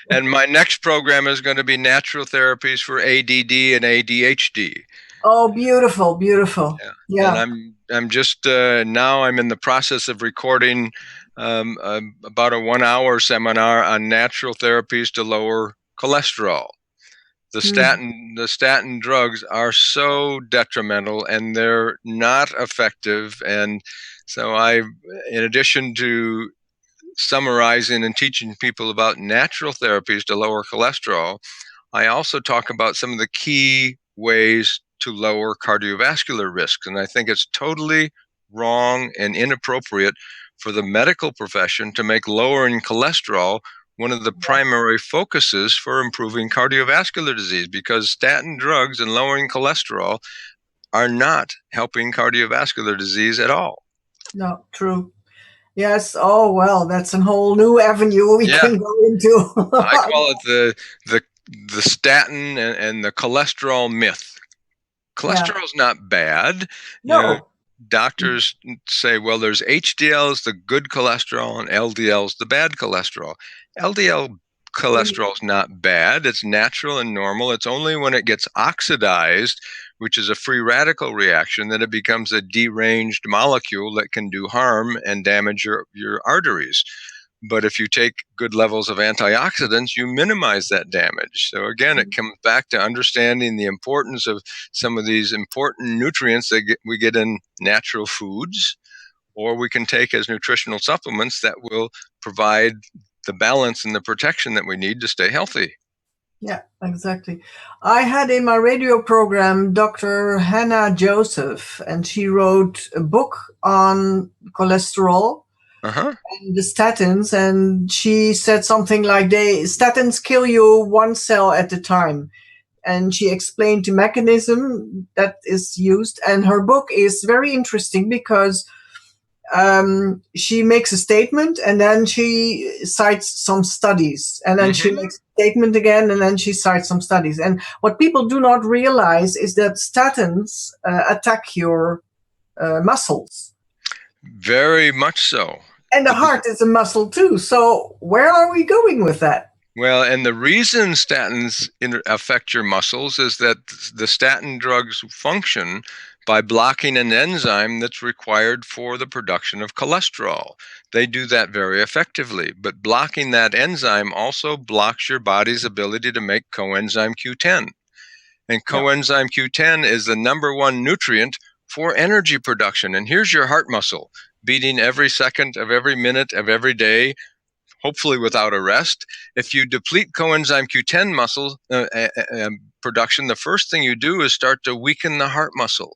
and my next program is going to be natural therapies for ADD and ADHD. Oh, beautiful, beautiful. And Yeah. I'm just now I'm in the process of recording about a 1 hour seminar on natural therapies to lower cholesterol. The statin drugs are so detrimental and they're not effective. And so in addition to summarizing and teaching people about natural therapies to lower cholesterol, I also talk about some of the key ways to lower cardiovascular risk. And I think it's totally wrong and inappropriate for the medical profession to make lowering cholesterol one of the primary focuses for improving cardiovascular disease, because statin drugs and lowering cholesterol are not helping cardiovascular disease at all. No, true. Yes. Oh, well, that's a whole new avenue we can go into. I call it the statin and the cholesterol myth. Cholesterol's not bad. No. Doctors say, well, there's HDL is the good cholesterol and LDL is the bad cholesterol. LDL cholesterol is not bad. It's natural and normal. It's only when it gets oxidized, which is a free radical reaction, that it becomes a deranged molecule that can do harm and damage your arteries. But if you take good levels of antioxidants, you minimize that damage. So again, it comes back to understanding the importance of some of these important nutrients that we get in natural foods, or we can take as nutritional supplements that will provide the balance and the protection that we need to stay healthy. Yeah, exactly. I had in my radio program Dr. Hannah Joseph, and she wrote a book on cholesterol and the statins, and she said something like statins kill you one cell at a time. And she explained the mechanism that is used. And her book is very interesting because she makes a statement and then she cites some studies, and then she makes a statement again and then she cites some studies. And what people do not realize is that statins attack your muscles. Very much so. And the heart is a muscle too. So where are we going with that? Well, and the reason statins affect your muscles is that the statin drugs function by blocking an enzyme that's required for the production of cholesterol. They do that very effectively, but blocking that enzyme also blocks your body's ability to make coenzyme Q10. And coenzyme Q10 is the number one nutrient for energy production. And here's your heart muscle beating every second of every minute of every day, hopefully without a rest. If you deplete coenzyme Q10 muscle production, the first thing you do is start to weaken the heart muscle.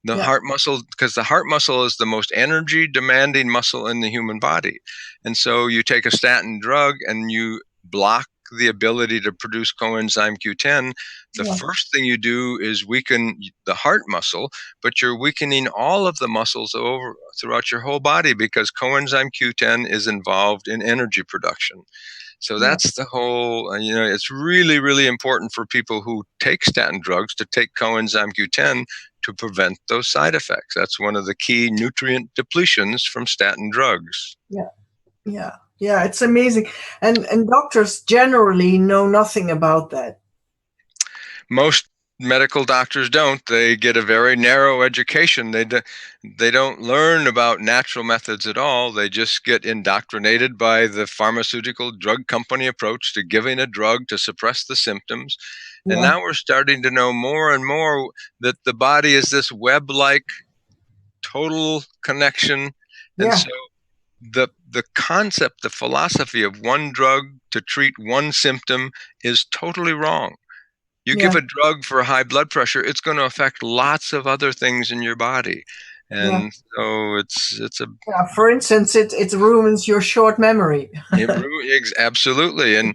The heart muscle, because the heart muscle is the most energy demanding muscle in the human body. And so you take a statin drug and you block the ability to produce coenzyme Q10. The first thing you do is weaken the heart muscle, but you're weakening all of the muscles throughout your whole body, because coenzyme Q10 is involved in energy production. So that's the whole, it's really, really important for people who take statin drugs to take coenzyme Q10 to prevent those side effects. That's one of the key nutrient depletions from statin drugs. Yeah, it's amazing. And doctors generally know nothing about that. Most medical doctors don't. They get a very narrow education. They don't learn about natural methods at all. They just get indoctrinated by the pharmaceutical drug company approach to giving a drug to suppress the symptoms. And now we're starting to know more and more that the body is this web-like total connection. And so the concept, the philosophy of one drug to treat one symptom is totally wrong. You give a drug for high blood pressure, it's going to affect lots of other things in your body. And so it's a... for instance, it ruins your short memory. Absolutely.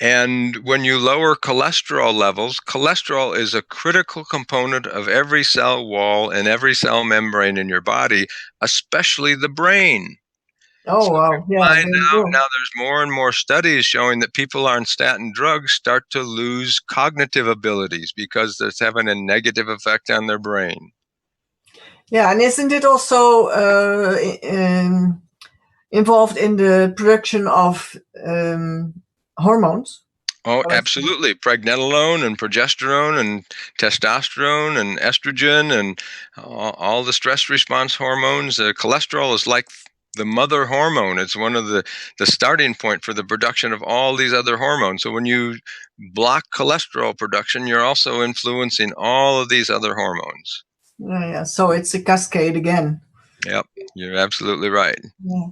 And when you lower cholesterol levels, cholesterol is a critical component of every cell wall and every cell membrane in your body, especially the brain. Oh, wow. Now there's more and more studies showing that people on statin drugs start to lose cognitive abilities because it's having a negative effect on their brain. Yeah, and isn't it also involved in the production of hormones. Oh, absolutely. Pregnenolone and progesterone and testosterone and estrogen and all the stress response hormones. Cholesterol is like the mother hormone. It's one of the starting point for the production of all these other hormones. So when you block cholesterol production, you're also influencing all of these other hormones. Yeah. So it's a cascade again. Yep, you're absolutely right. Yeah.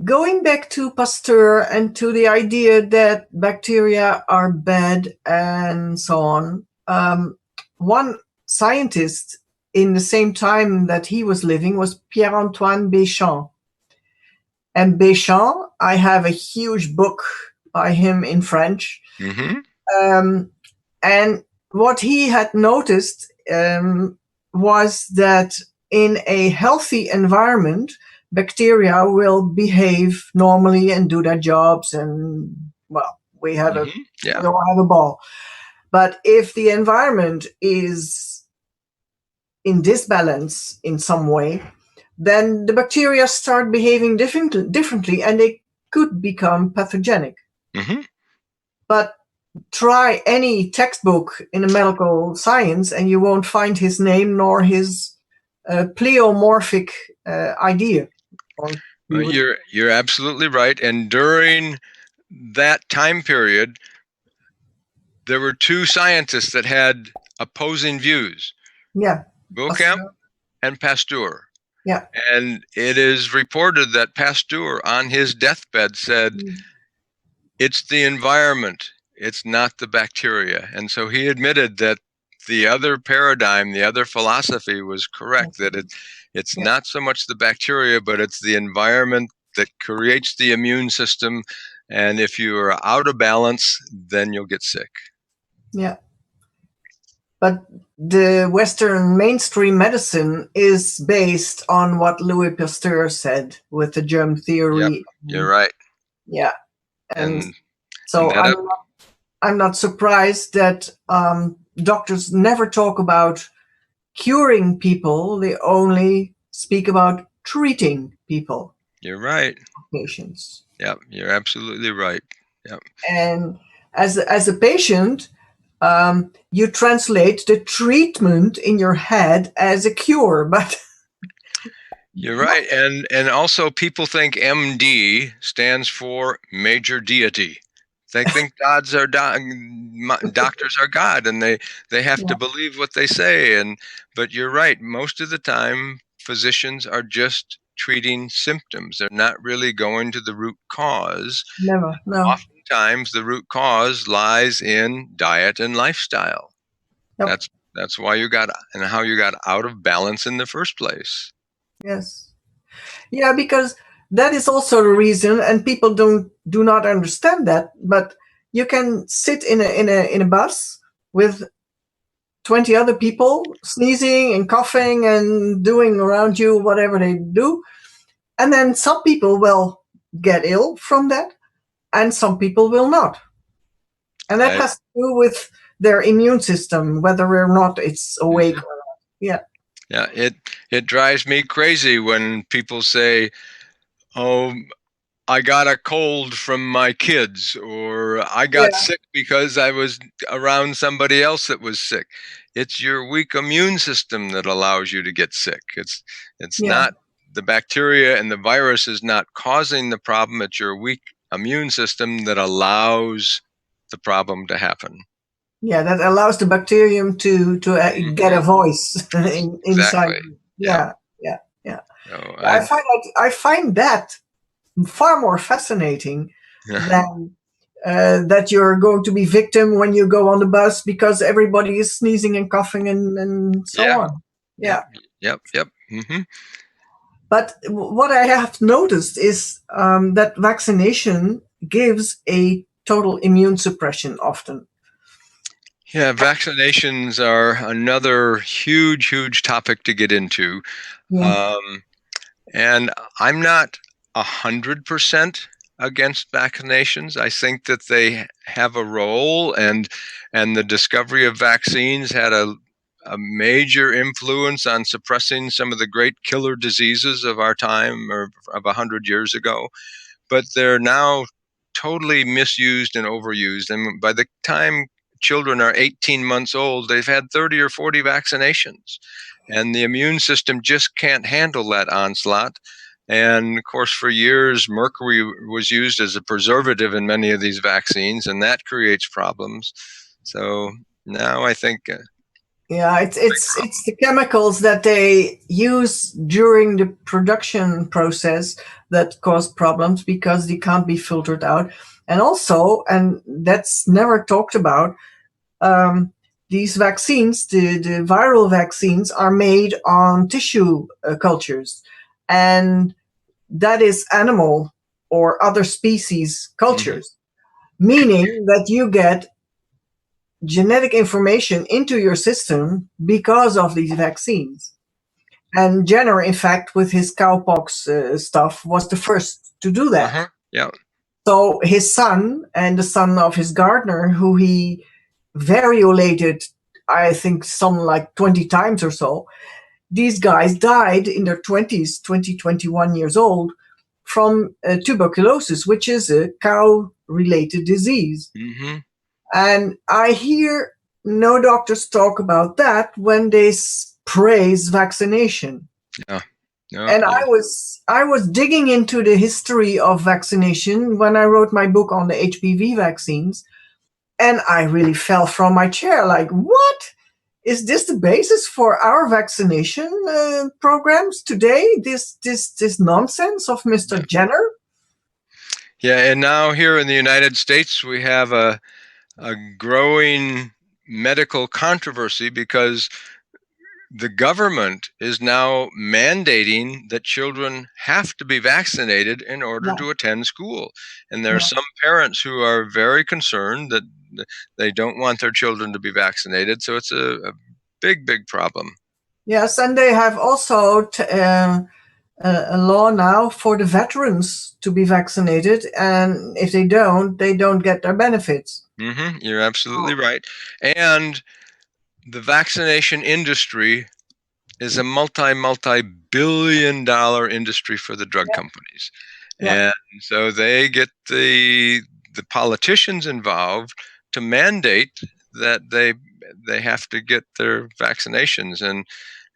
Going back to Pasteur and to the idea that bacteria are bad and so on, one scientist in the same time that he was living was Pierre-Antoine Béchamp. And Béchamp, I have a huge book by him in French. Mm-hmm. And what he had noticed was that in a healthy environment, bacteria will behave normally and do their jobs, and well, we all have a ball. But if the environment is in disbalance in some way, then the bacteria start behaving differently, and they could become pathogenic. Mm-hmm. But try any textbook in the medical science, and you won't find his name nor his pleomorphic idea. You're absolutely right. And during that time period, there were two scientists that had opposing views. Yeah. Beauchamp and Pasteur. Yeah. And it is reported that Pasteur on his deathbed said, it's the environment, it's not the bacteria. And so he admitted that the other paradigm, the other philosophy was correct, that it's not so much the bacteria, but it's the environment that creates the immune system. And if you are out of balance, then you'll get sick. Yeah. But the Western mainstream medicine is based on what Louis Pasteur said with the germ theory. Yep, you're right. Yeah. And so I'm not surprised that doctors never talk about curing people. They only speak about treating people. You're right. Patients. Yep, you're absolutely right. Yep. And as a patient, you translate the treatment in your head as a cure, but you're right. And also people think MD stands for major deity. They think doctors are God, and they have to believe what they say. But you're right. Most of the time, physicians are just treating symptoms. They're not really going to the root cause. Never, no. Oftentimes, the root cause lies in diet and lifestyle. Yep. That's why you got and how you got out of balance in the first place. Yes. Yeah, because that is also the reason, and people do not understand that. But you can sit in a bus with 20 other people sneezing and coughing and doing around you whatever they do, and then some people will get ill from that, and some people will not, and that has to do with their immune system, whether or not it's awake or not. Yeah. Yeah, it drives me crazy when people say, "Oh, I got a cold from my kids," or "I got sick because I was around somebody else that was sick." It's your weak immune system that allows you to get sick. It's not the bacteria and the virus is not causing the problem. It's your weak immune system that allows the problem to happen. Yeah, that allows the bacterium to get a voice inside. Exactly. Yeah. So I find that far more fascinating than that you're going to be victim when you go on the bus because everybody is sneezing and coughing and so on. Yeah. Yep. Mm-hmm. But what I have noticed is that vaccination gives a total immune suppression often. Yeah, vaccinations are another huge topic to get into. Yeah. And I'm not 100% against vaccinations. I think that they have a role, and the discovery of vaccines had a a major influence on suppressing some of the great killer diseases of our time, or of 100 years ago. But they're now totally misused and overused. And by the time children are 18 months old, they've had 30 or 40 vaccinations. And the immune system just can't handle that onslaught. And of course, for years, mercury was used as a preservative in many of these vaccines, and that creates problems. So now I think Yeah, it's the chemicals that they use during the production process that cause problems because they can't be filtered out. And also, and that's never talked about, these vaccines, the viral vaccines, are made on tissue cultures, and that is animal or other species cultures, meaning that you get genetic information into your system because of these vaccines. And Jenner, in fact, with his cowpox stuff, was the first to do that. Yeah. So his son and the son of his gardener, who he variolated, I think, some like 20 times or so, these guys died in their 20s, 20, 21 years old, from tuberculosis, which is a cow-related disease. Mm-hmm. And I hear no doctors talk about that when they praise vaccination. Yeah. No, And yeah. I was digging into the history of vaccination when I wrote my book on the HPV vaccines, and I really fell from my chair. Like, what? Is this the basis for our vaccination programs today? This nonsense of Mr. Jenner? Yeah, and now here in the United States, we have a growing medical controversy because the government is now mandating that children have to be vaccinated in order to attend school. And there are some parents who are very concerned that they don't want their children to be vaccinated. So it's a big, big problem. Yes, and they have also a law now for the veterans to be vaccinated, and if they don't get their benefits. Mm-hmm. You're absolutely right. And the vaccination industry is a multi-billion-dollar industry for the drug companies. And so they get the politicians involved to mandate that they have to get their vaccinations.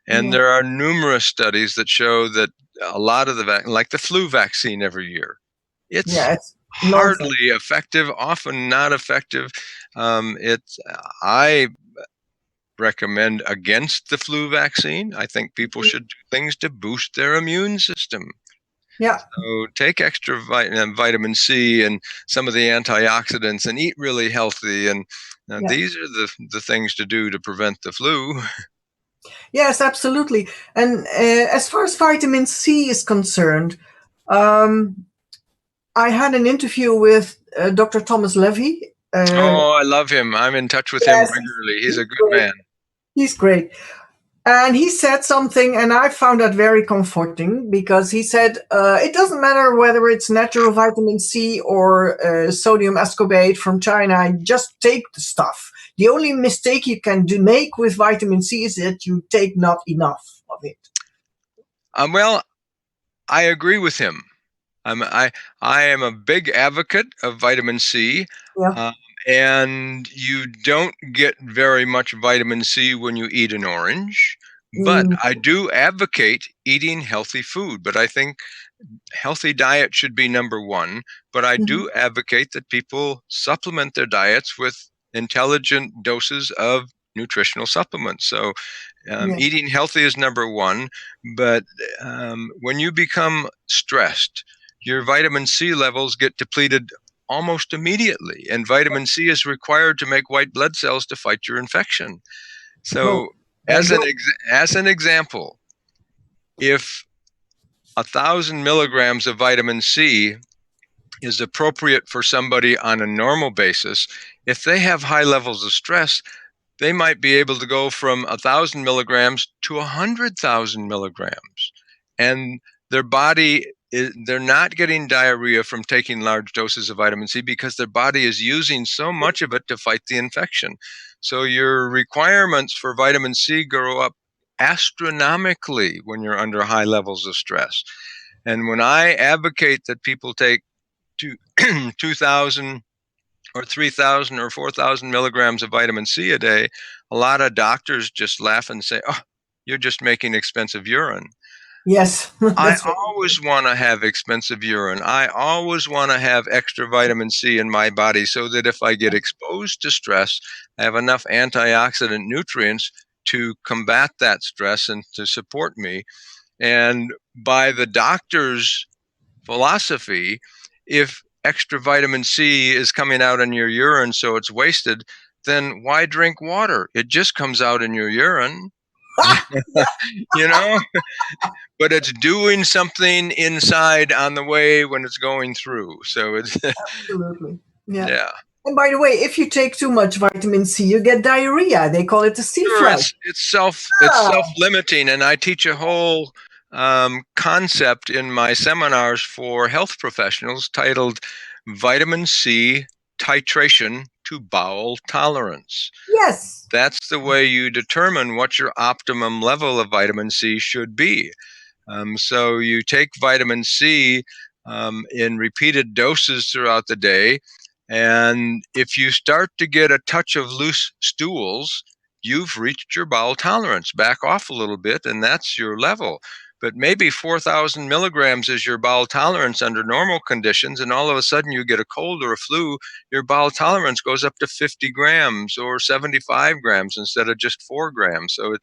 And there are numerous studies that show that a lot of like the flu vaccine every year, it's hardly effective, often not effective. I recommend against the flu vaccine. I think people should do things to boost their immune system. Yeah. So take extra vitamin C and some of the antioxidants and eat really healthy. And these are the things to do to prevent the flu. Yes, absolutely. And as far as vitamin C is concerned, I had an interview with Dr. Thomas Levy. I love him. I'm in touch with him regularly. He's a good man. He's great. And he said something, and I found that very comforting, because he said, it doesn't matter whether it's natural vitamin C or sodium ascorbate from China, just take the stuff. The only mistake you can make with vitamin C is that you take not enough of it. Well, I agree with him. I am a big advocate of vitamin C. And you don't get very much vitamin C when you eat an orange, but I do advocate eating healthy food. But I think healthy diet should be number one. But I do advocate that people supplement their diets with intelligent doses of nutritional supplements. So eating healthy is number one. But when you become stressed, your vitamin C levels get depleted almost immediately, and vitamin C is required to make white blood cells to fight your infection. So as an example, if 1,000 milligrams of vitamin C is appropriate for somebody on a normal basis, if they have high levels of stress, they might be able to go from 1,000 milligrams to 100,000 milligrams. And their body, they're not getting diarrhea from taking large doses of vitamin C because their body is using so much of it to fight the infection. So your requirements for vitamin C go up astronomically when you're under high levels of stress. And when I advocate that people take 2,000 or 3,000 or 4,000 milligrams of vitamin C a day, a lot of doctors just laugh and say, "Oh, you're just making expensive urine." Yes, I that's what. always want to have expensive urine. I always want to have extra vitamin C in my body so that if I get exposed to stress, I have enough antioxidant nutrients to combat that stress and to support me. And by the doctor's philosophy, if extra vitamin C is coming out in your urine so it's wasted, then why drink water? It just comes out in your urine. You know, but it's doing something inside on the way when it's going through. So it's Absolutely. Yeah. yeah. And by the way, if you take too much vitamin C, you get diarrhea. They call it the sea Sure, flight. it's Ah, self-limiting, and I teach a whole concept in my seminars for health professionals titled "Vitamin C Titration to Bowel Tolerance." yes. That's the way you determine what your optimum level of vitamin C should be. So you take vitamin C in repeated doses throughout the day. And if you start to get a touch of loose stools, you've reached your bowel tolerance. Back off a little bit, and that's your level. But maybe 4,000 milligrams is your bowel tolerance under normal conditions, and all of a sudden you get a cold or a flu, your bowel tolerance goes up to 50 grams or 75 grams instead of just 4 grams. So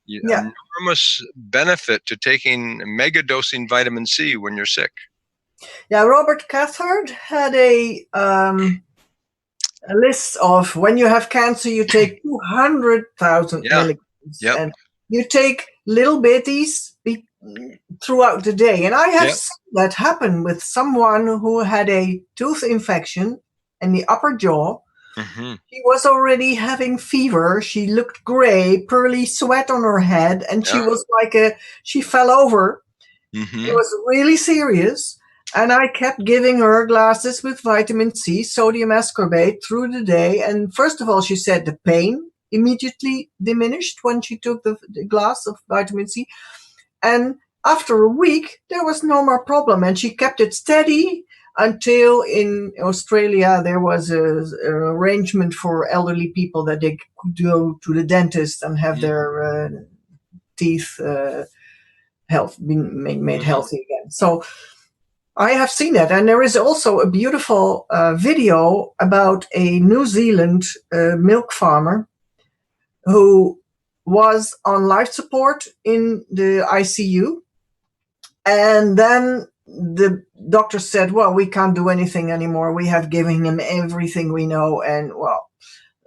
Yeah. enormous benefit to taking mega dosing vitamin C when you're sick. Yeah. Robert Cathcart had a list of when you have cancer, you take 200,000 Yeah. milligrams, Yep. and you take little bitties throughout the day. And I have Yep. seen that happen with someone who had a tooth infection in the upper jaw. Mm-hmm. She was already having fever. She looked gray, pearly sweat on her head, and she Yeah. was she fell over. Mm-hmm. It was really serious. And I kept giving her glasses with vitamin C, sodium ascorbate, through the day. And first of all, she said the pain immediately diminished when she took the glass of vitamin C. And after a week, there was no more problem. And she kept it steady until in Australia there was an arrangement for elderly people that they could go to the dentist and have their teeth made healthy again. So I have seen that. And there is also a beautiful video about a New Zealand milk farmer who was on life support in the ICU. And then the doctor said, well, we can't do anything anymore. We have given him everything we know. And, well,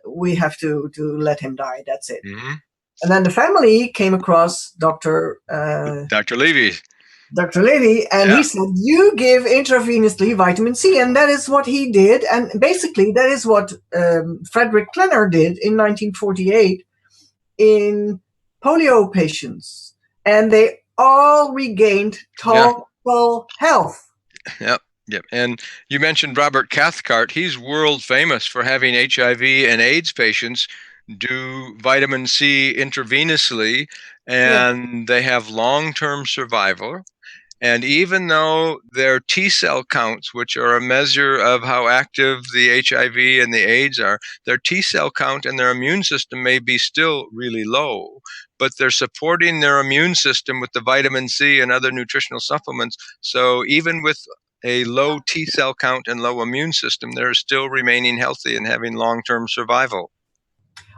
we have to let him die. That's it. Mm-hmm. And then the family came across Dr. Levy. Dr. Levy, and he said, you give intravenously vitamin C. And that is what he did. And basically, that is what Frederick Klenner did in 1948 in polio patients. And they all regained total health. Yep. Yep. And you mentioned Robert Cathcart. He's world famous for having HIV and AIDS patients do vitamin C intravenously, and they have long-term survival. And even though their T cell counts, which are a measure of how active the HIV and the AIDS are, their T cell count and their immune system may be still really low, but they're supporting their immune system with the vitamin C and other nutritional supplements. So even with a low T cell count and low immune system, they're still remaining healthy and having long-term survival.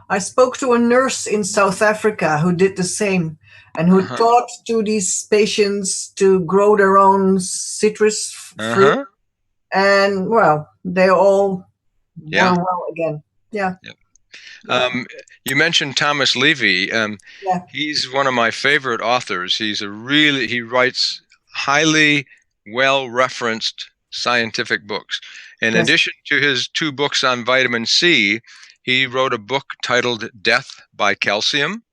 I spoke to a nurse in South Africa who did the same and who taught to these patients to grow their own citrus fruit. And, well, they all were well again. Yeah. You mentioned Thomas Levy. He's one of my favorite authors. He writes highly well-referenced scientific books. In addition to his 2 books on vitamin C, he wrote a book titled Death by Calcium.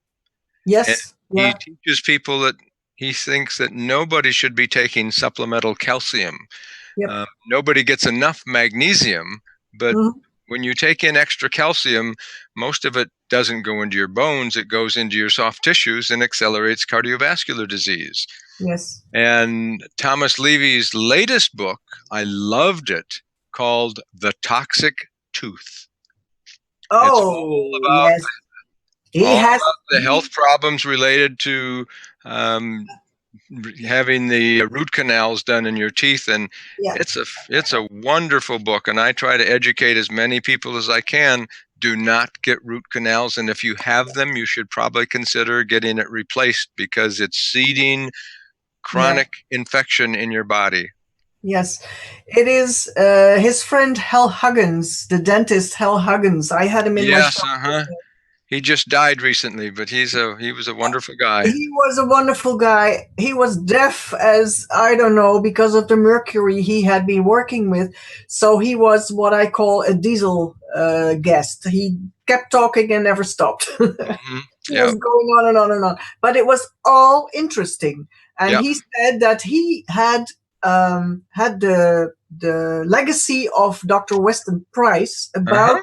Yes. He teaches people that he thinks that nobody should be taking supplemental calcium. Nobody gets enough magnesium, but when you take in extra calcium, most of it doesn't go into your bones, it goes into your soft tissues and accelerates cardiovascular disease. Yes. And Thomas Levy's latest book, I loved it, called The Toxic Tooth. It's Oh, yes. He all has. about the health problems related to having the root canals done in your teeth, and Yeah. it's a wonderful book, and I try to educate as many people as I can. Do not get root canals, and if you have them, you should probably consider getting it replaced because it's seeding chronic infection in your body. Yes, it is his friend Hal Huggins, the dentist Hal Huggins. I had him in my Yes, shop. he just died recently, but he was a wonderful guy. He was a wonderful guy. He was deaf as, I don't know, because of the mercury he had been working with. So he was what I call a diesel guest. He kept talking and never stopped. Mm-hmm. He was going on and on and on. But it was all interesting. And he said that he had the legacy of Dr. Weston Price about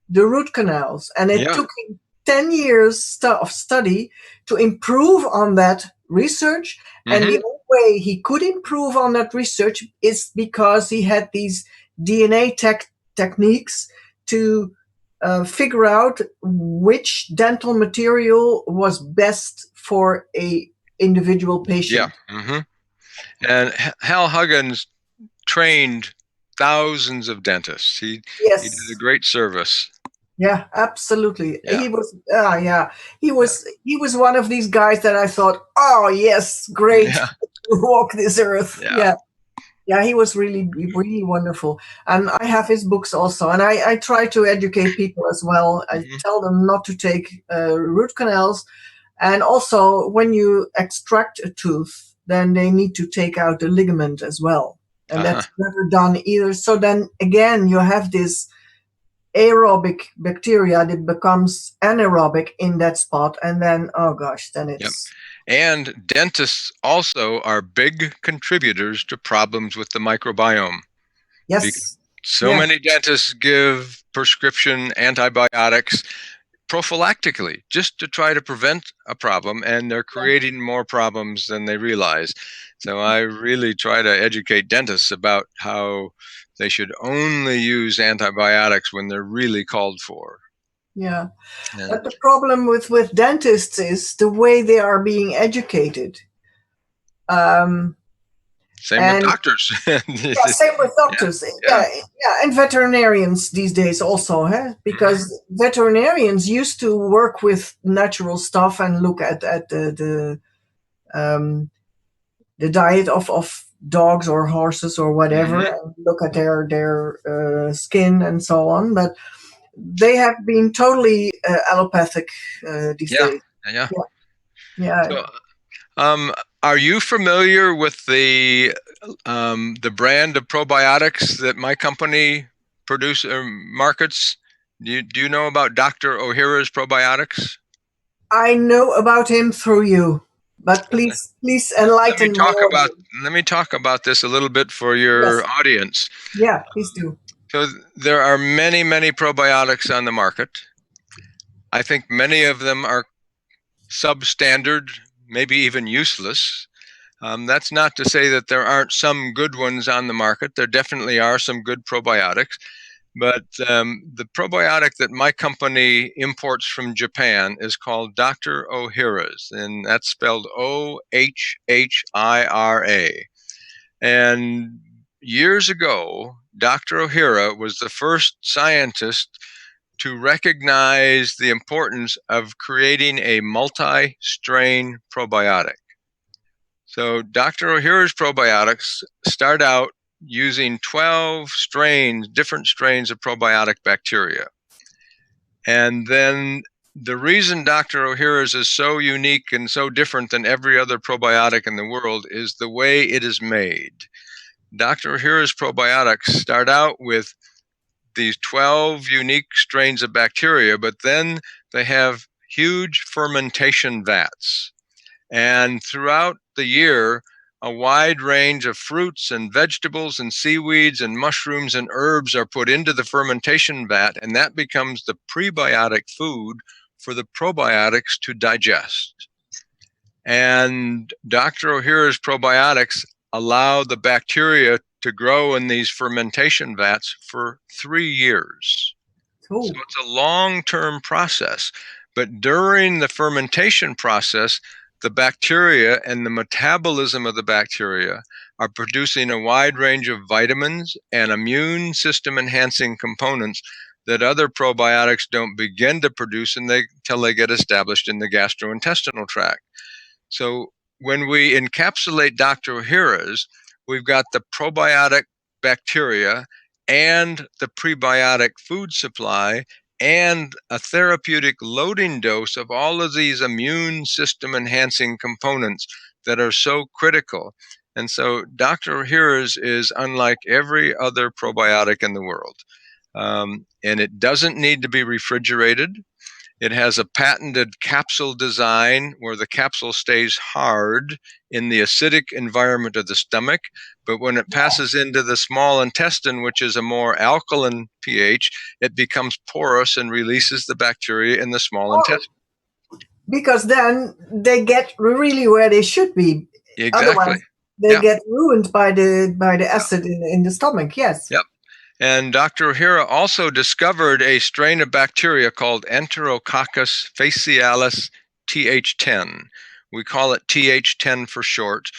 the root canals. And it took him 10 years of study to improve on that research. And the only way he could improve on that research is because he had these DNA techniques to figure out which dental material was best for a individual patient. And Hal Huggins trained thousands of dentists. He did a great service. Yeah, absolutely. He was he was one of these guys that I thought, oh yes, great to walk this earth. Yeah, he was really, really wonderful. And I have his books also, and I try to educate people as well. I tell them not to take root canals, and also when you extract a tooth, then they need to take out the ligament as well, and that's never done either. So then again, you have this aerobic bacteria that becomes anaerobic in that spot, and then oh gosh, then it's And dentists also are big contributors to problems with the microbiome. Yes. Because so many dentists give prescription antibiotics prophylactically just to try to prevent a problem, and they're creating more problems than they realize. So I really try to educate dentists about how they should only use antibiotics when they're really called for. Yeah. But the problem with dentists is the way they are being educated. Same with doctors. Same with doctors. And veterinarians these days also, because veterinarians used to work with natural stuff and look at the diet of dogs or horses or whatever, and look at their skin and so on. But they have been totally allopathic these days. So, are you familiar with the brand of probiotics that my company markets? Do you know about Dr. O'Hara's probiotics? I know about him through you, but please enlighten me. Let me talk about this a little bit for your audience. Yeah, please do. So there are many, many probiotics on the market. I think many of them are substandard, maybe even useless. That's not to say that there aren't some good ones on the market. There definitely are some good probiotics. But the probiotic that my company imports from Japan is called Dr. O'Hara's, and that's spelled OHHIRA. And years ago, Dr. O'Hara was the first scientist to recognize the importance of creating a multi-strain probiotic. So Dr. O'Hara's probiotics start out using 12 different strains of probiotic bacteria. And then the reason Dr. O'Hara's is so unique and so different than every other probiotic in the world is the way it is made. Dr. O'Hara's probiotics start out with these 12 unique strains of bacteria, but then they have huge fermentation vats. And throughout the year, a wide range of fruits and vegetables and seaweeds and mushrooms and herbs are put into the fermentation vat, and that becomes the prebiotic food for the probiotics to digest. And Dr. Ohhira's probiotics allow the bacteria to grow in these fermentation vats for 3 years. Oh. So it's a long-term process. But during the fermentation process, the bacteria and the metabolism of the bacteria are producing a wide range of vitamins and immune system enhancing components that other probiotics don't begin to produce until they get established in the gastrointestinal tract. So when we encapsulate Dr. Ohhira's, we've got the probiotic bacteria and the prebiotic food supply and a therapeutic loading dose of all of these immune system enhancing components that are so critical. And so Dr. Ohhira's is unlike every other probiotic in the world. And it doesn't need to be refrigerated. It has a patented capsule design where the capsule stays hard in the acidic environment of the stomach, but when it passes into the small intestine, which is a more alkaline pH, it becomes porous and releases the bacteria in the small intestine. Because then they get really where they should be. Exactly. Otherwise, they get ruined by the acid in the stomach. Yes. Yep. And Dr. Ohhira also discovered a strain of bacteria called Enterococcus facialis TH10. We call it TH10 for short.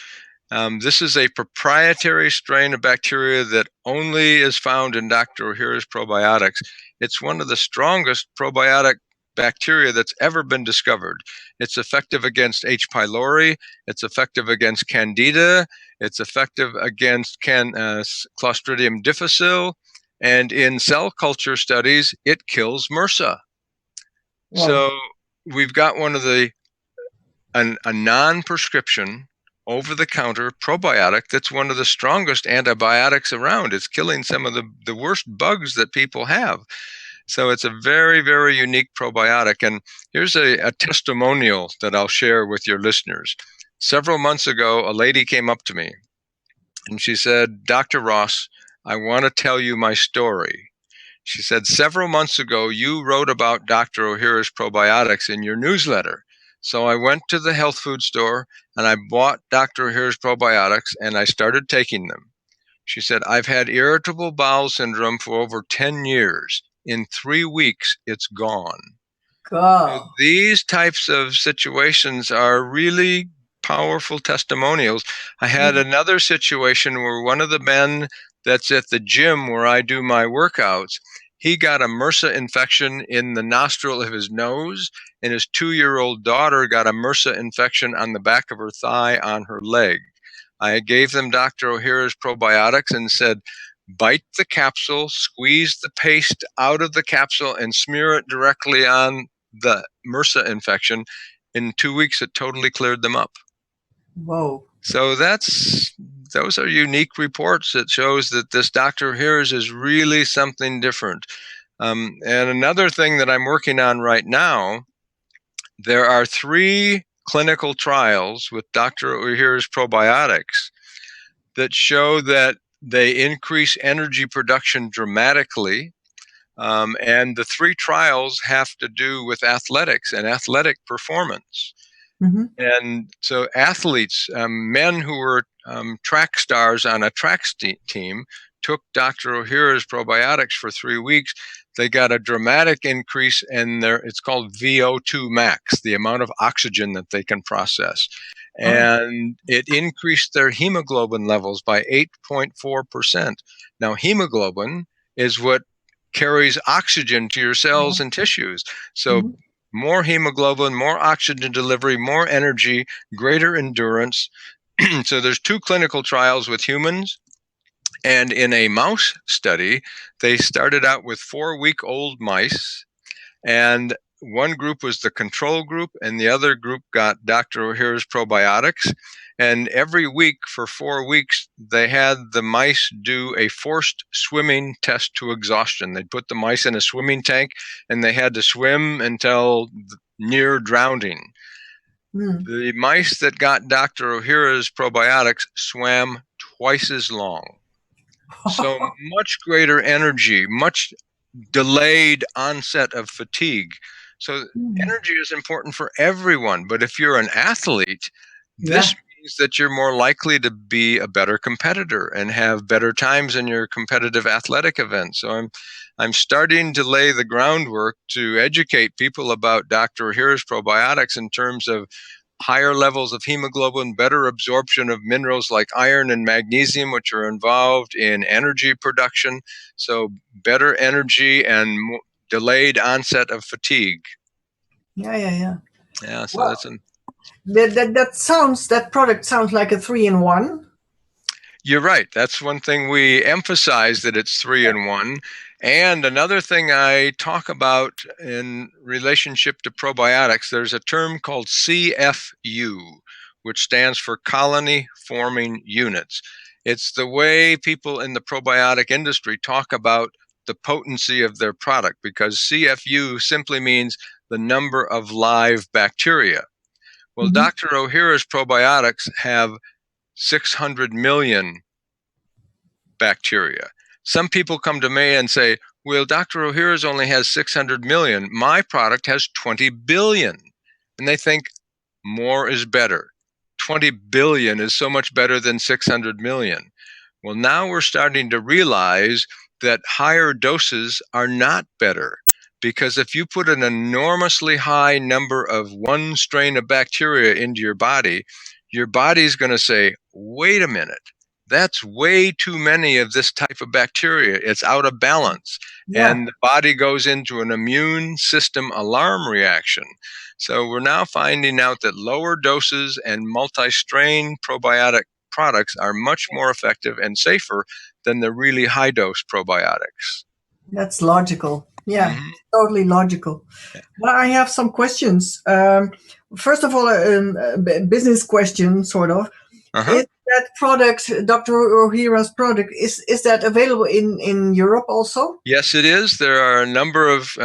This is a proprietary strain of bacteria that only is found in Dr. Ohhira's probiotics. It's one of the strongest probiotic bacteria that's ever been discovered. It's effective against H. pylori. It's effective against Candida. It's effective against Clostridium difficile. And in cell culture studies, it kills MRSA. Wow. So we've got one of a non-prescription, over-the-counter probiotic that's one of the strongest antibiotics around. It's killing some of the worst bugs that people have. So it's a very, very unique probiotic. And here's a testimonial that I'll share with your listeners. Several months ago, a lady came up to me and she said, "Dr. Ross, I want to tell you my story." She said, "Several months ago, you wrote about Dr. Ohhira's probiotics in your newsletter. So I went to the health food store and I bought Dr. Ohhira's probiotics and I started taking them." She said, "I've had irritable bowel syndrome for over 10 years. In 3 weeks, it's gone." God. So these types of situations are really powerful testimonials. I had another situation where one of the men that's at the gym where I do my workouts, he got a MRSA infection in the nostril of his nose, and his 2-year-old daughter got a MRSA infection on the back of her thigh on her leg. I gave them Dr. Ohhira's probiotics and said, bite the capsule, squeeze the paste out of the capsule, and smear it directly on the MRSA infection. In 2 weeks, it totally cleared them up. Whoa. So those are unique reports. It shows that this Dr. Ohhira's is really something different. And another thing that I'm working on right now, there are 3 clinical trials with Dr. Ohhira's probiotics that show that they increase energy production dramatically. And the 3 trials have to do with athletics and athletic performance. Mm-hmm. And so athletes, men who were track stars on a track team, took Dr. Ohhira's probiotics for 3 weeks. They got a dramatic increase in it's called VO2 max, the amount of oxygen that they can process. And it increased their hemoglobin levels by 8.4%. Now, hemoglobin is what carries oxygen to your cells and tissues. So more hemoglobin, more oxygen delivery, more energy, greater endurance. So there's 2 clinical trials with humans. And in a mouse study, they started out with 4-week-old mice. And one group was the control group, and the other group got Dr. Ohhira's probiotics. And every week for 4 weeks, they had the mice do a forced swimming test to exhaustion. They'd put the mice in a swimming tank, and they had to swim until near drowning. Mm. The mice that got Dr. Ohhira's probiotics swam twice as long. So much greater energy, much delayed onset of fatigue. So Mm. energy is important for everyone, but if you're an athlete, Yeah. this means that you're more likely to be a better competitor and have better times in your competitive athletic events. So I'm starting to lay the groundwork to educate people about Dr. Ohhira's probiotics in terms of higher levels of hemoglobin, better absorption of minerals like iron and magnesium, which are involved in energy production. So better energy and delayed onset of fatigue. Yeah. Yeah, so Well, that's an that product sounds like a 3-in-1. You're right. That's one thing we emphasize, that it's 3-in-1. And another thing I talk about in relationship to probiotics, there's a term called CFU, which stands for colony forming units. It's the way people in the probiotic industry talk about the potency of their product, because CFU simply means the number of live bacteria. Well, Mhm. Dr. Ohhira's probiotics have 600 million bacteria. Some people come to me and say, well, Dr. Ohhira's only has 600 million. My product has 20 billion. And they think more is better. 20 billion is so much better than 600 million. Well, now we're starting to realize that higher doses are not better, because if you put an enormously high number of one strain of bacteria into your body's going to say, wait a minute, that's way too many of this type of bacteria. It's out of balance. Yeah. And the body goes into an immune system alarm reaction. So we're now finding out that lower doses and multi-strain probiotic products are much more effective and safer than the really high dose probiotics. That's logical. Yeah, Mm-hmm. totally logical. Well, I have some questions. First of all, a business question, sort of. Uh-huh. Is that product, Dr. Ohhira's product, is that available in Europe also? Yes, it is. There are a number of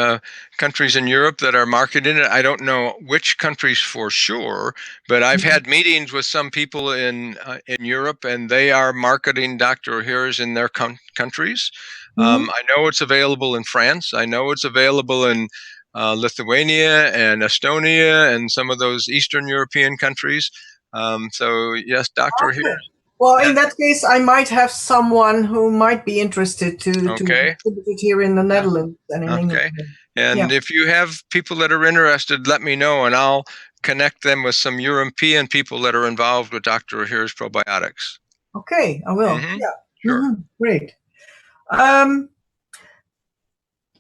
countries in Europe that are marketing it. I don't know which countries for sure, but I've had meetings with some people in Europe, and they are marketing Dr. Ohhira's in their countries. Mhm. I know it's available in France. I know it's available in Lithuania and Estonia and some of those Eastern European countries. So yes, Dr. Okay. Ohhira's. Well, Yeah. in that case, I might have someone who might be interested to Okay. distribute it here in the Yeah. Netherlands and in England. Okay. Yeah. And if you have people that are interested, let me know, and I'll connect them with some European people that are involved with Dr. Ohhira's probiotics. Okay, I will. Mm-hmm. Yeah. Sure. Great.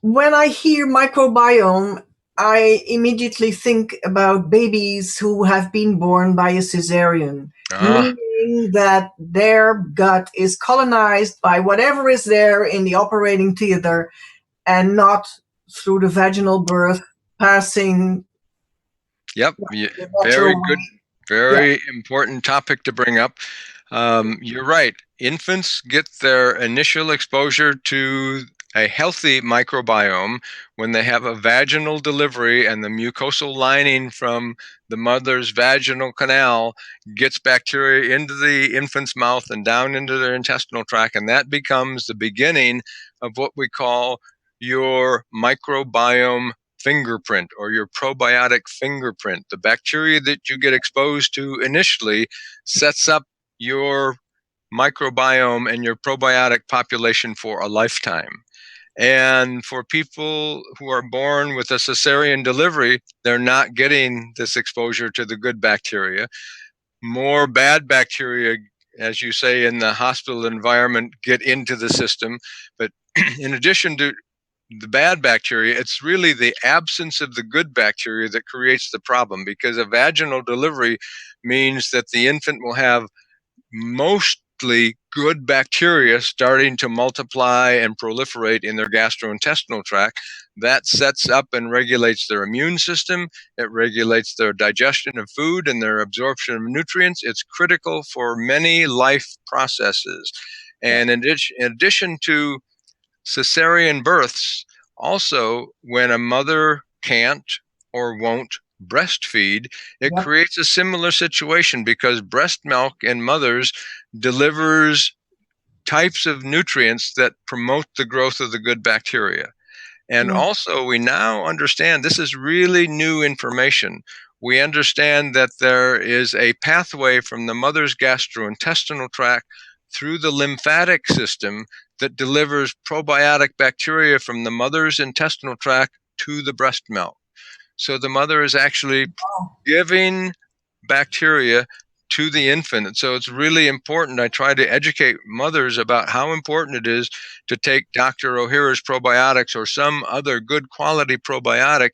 When I hear microbiome, I immediately think about babies who have been born by a cesarean, Ah, meaning that their gut is colonized by whatever is there in the operating theater and not through the vaginal birth passing yep. the Very natural good. way. Yeah. Very important topic to bring up. You're right. Infants get their initial exposure to a healthy microbiome when they have a vaginal delivery, and the mucosal lining from the mother's vaginal canal gets bacteria into the infant's mouth and down into their intestinal tract. And that becomes the beginning of what we call your microbiome fingerprint, or your probiotic fingerprint. The bacteria that you get exposed to initially sets up your microbiome and your probiotic population for a lifetime. And for people who are born with a cesarean delivery, they're not getting this exposure to the good bacteria. More bad bacteria, as you say, in the hospital environment get into the system. But in addition to the bad bacteria, it's really the absence of the good bacteria that creates the problem, because a vaginal delivery means that the infant will have mostly good bacteria starting to multiply and proliferate in their gastrointestinal tract. That sets up and regulates their immune system. It regulates their digestion of food and their absorption of nutrients. It's critical for many life processes. And in addition to cesarean births, also when a mother can't or won't breastfeed, it Yep. creates a similar situation because breast milk in mothers delivers types of nutrients that promote the growth of the good bacteria. And Yeah. also, we now understand this is really new information. We understand that there is a pathway from the mother's gastrointestinal tract through the lymphatic system that delivers probiotic bacteria from the mother's intestinal tract to the breast milk. So the mother is actually giving bacteria to the infant. And so it's really important. I try to educate mothers about how important it is to take Dr. O'Hara's probiotics or some other good quality probiotic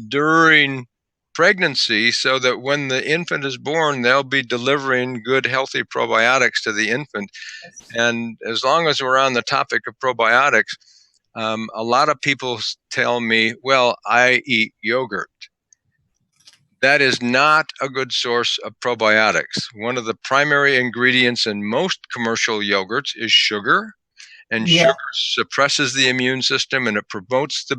during pregnancy so that when the infant is born, they'll be delivering good, healthy probiotics to the infant. And as long as we're on the topic of probiotics, a lot of people tell me, well, I eat yogurt. That is not a good source of probiotics. One of the primary ingredients in most commercial yogurts is sugar, and Yeah. sugar suppresses the immune system and it promotes the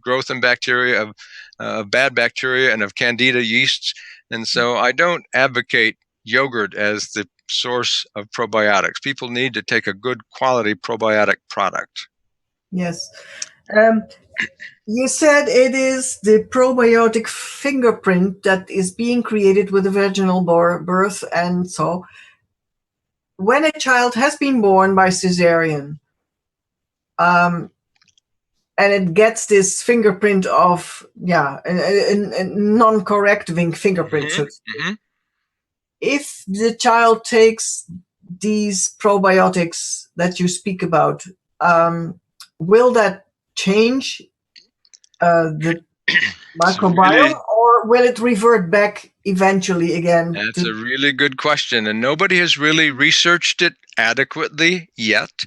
growth and bacteria of bad bacteria and of candida yeasts. And so I don't advocate yogurt as the source of probiotics. People need to take a good quality probiotic product. Yes. You said it is the probiotic fingerprint that is being created with the vaginal birth. And so when a child has been born by cesarean, and it gets this fingerprint of, a non-correct fingerprint. So to speak. If the child takes these probiotics that you speak about, will that change the microbiome, or will it revert back eventually again? That's a really good question, and nobody has really researched it adequately yet.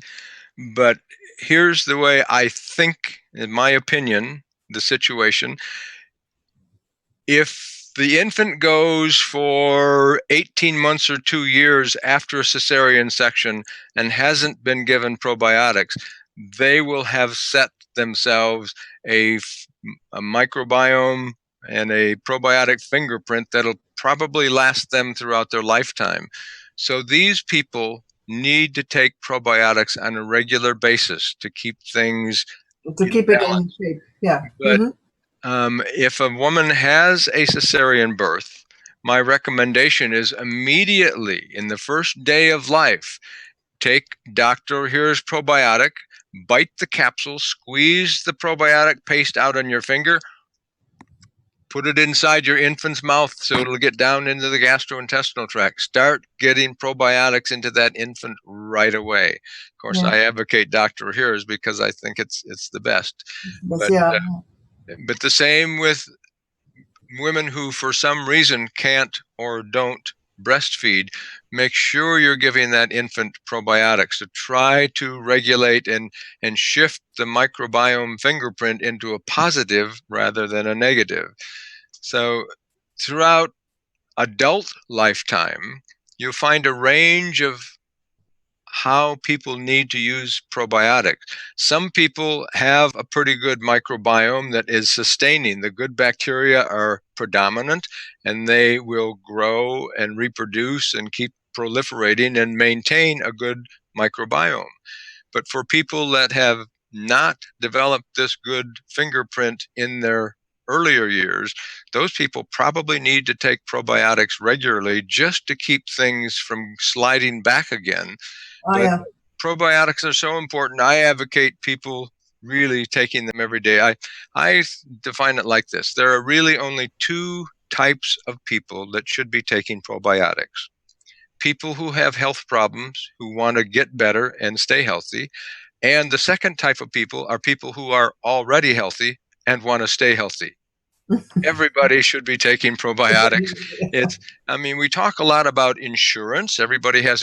But here's the way I think, in my opinion, the situation. If the infant goes for 18 months or 2 years after a cesarean section and hasn't been given probiotics, they will have set themselves a microbiome and a probiotic fingerprint that'll probably last them throughout their lifetime. So these people need to take probiotics on a regular basis to keep things to keep it in shape. Yeah. But if a woman has a cesarean birth, my recommendation is immediately in the first day of life, take Dr. O'Hara's probiotic, bite the capsule, squeeze the probiotic paste out on your finger, put it inside your infant's mouth so it'll get down into the gastrointestinal tract. Start getting probiotics into that infant right away. Of course, I advocate Dr. O'Hara's because I think it's the best. But the same with women who, for some reason, can't or don't breastfeed. Make sure you're giving that infant probiotics to try to regulate and shift the microbiome fingerprint into a positive rather than a negative. So throughout adult lifetime, you'll find a range of how people need to use probiotics. Some people have a pretty good microbiome that is sustaining. The good bacteria are predominant and they will grow and reproduce and keep proliferating and maintain a good microbiome. But for people that have not developed this good fingerprint in their earlier years, those people probably need to take probiotics regularly just to keep things from sliding back again. Probiotics are so important. I advocate people really taking them every day. I define it like this. There are really only two types of people that should be taking probiotics. People who have health problems, who want to get better and stay healthy. And the second type of people are people who are already healthy and want to stay healthy. Everybody should be taking probiotics. We talk a lot about insurance. Everybody has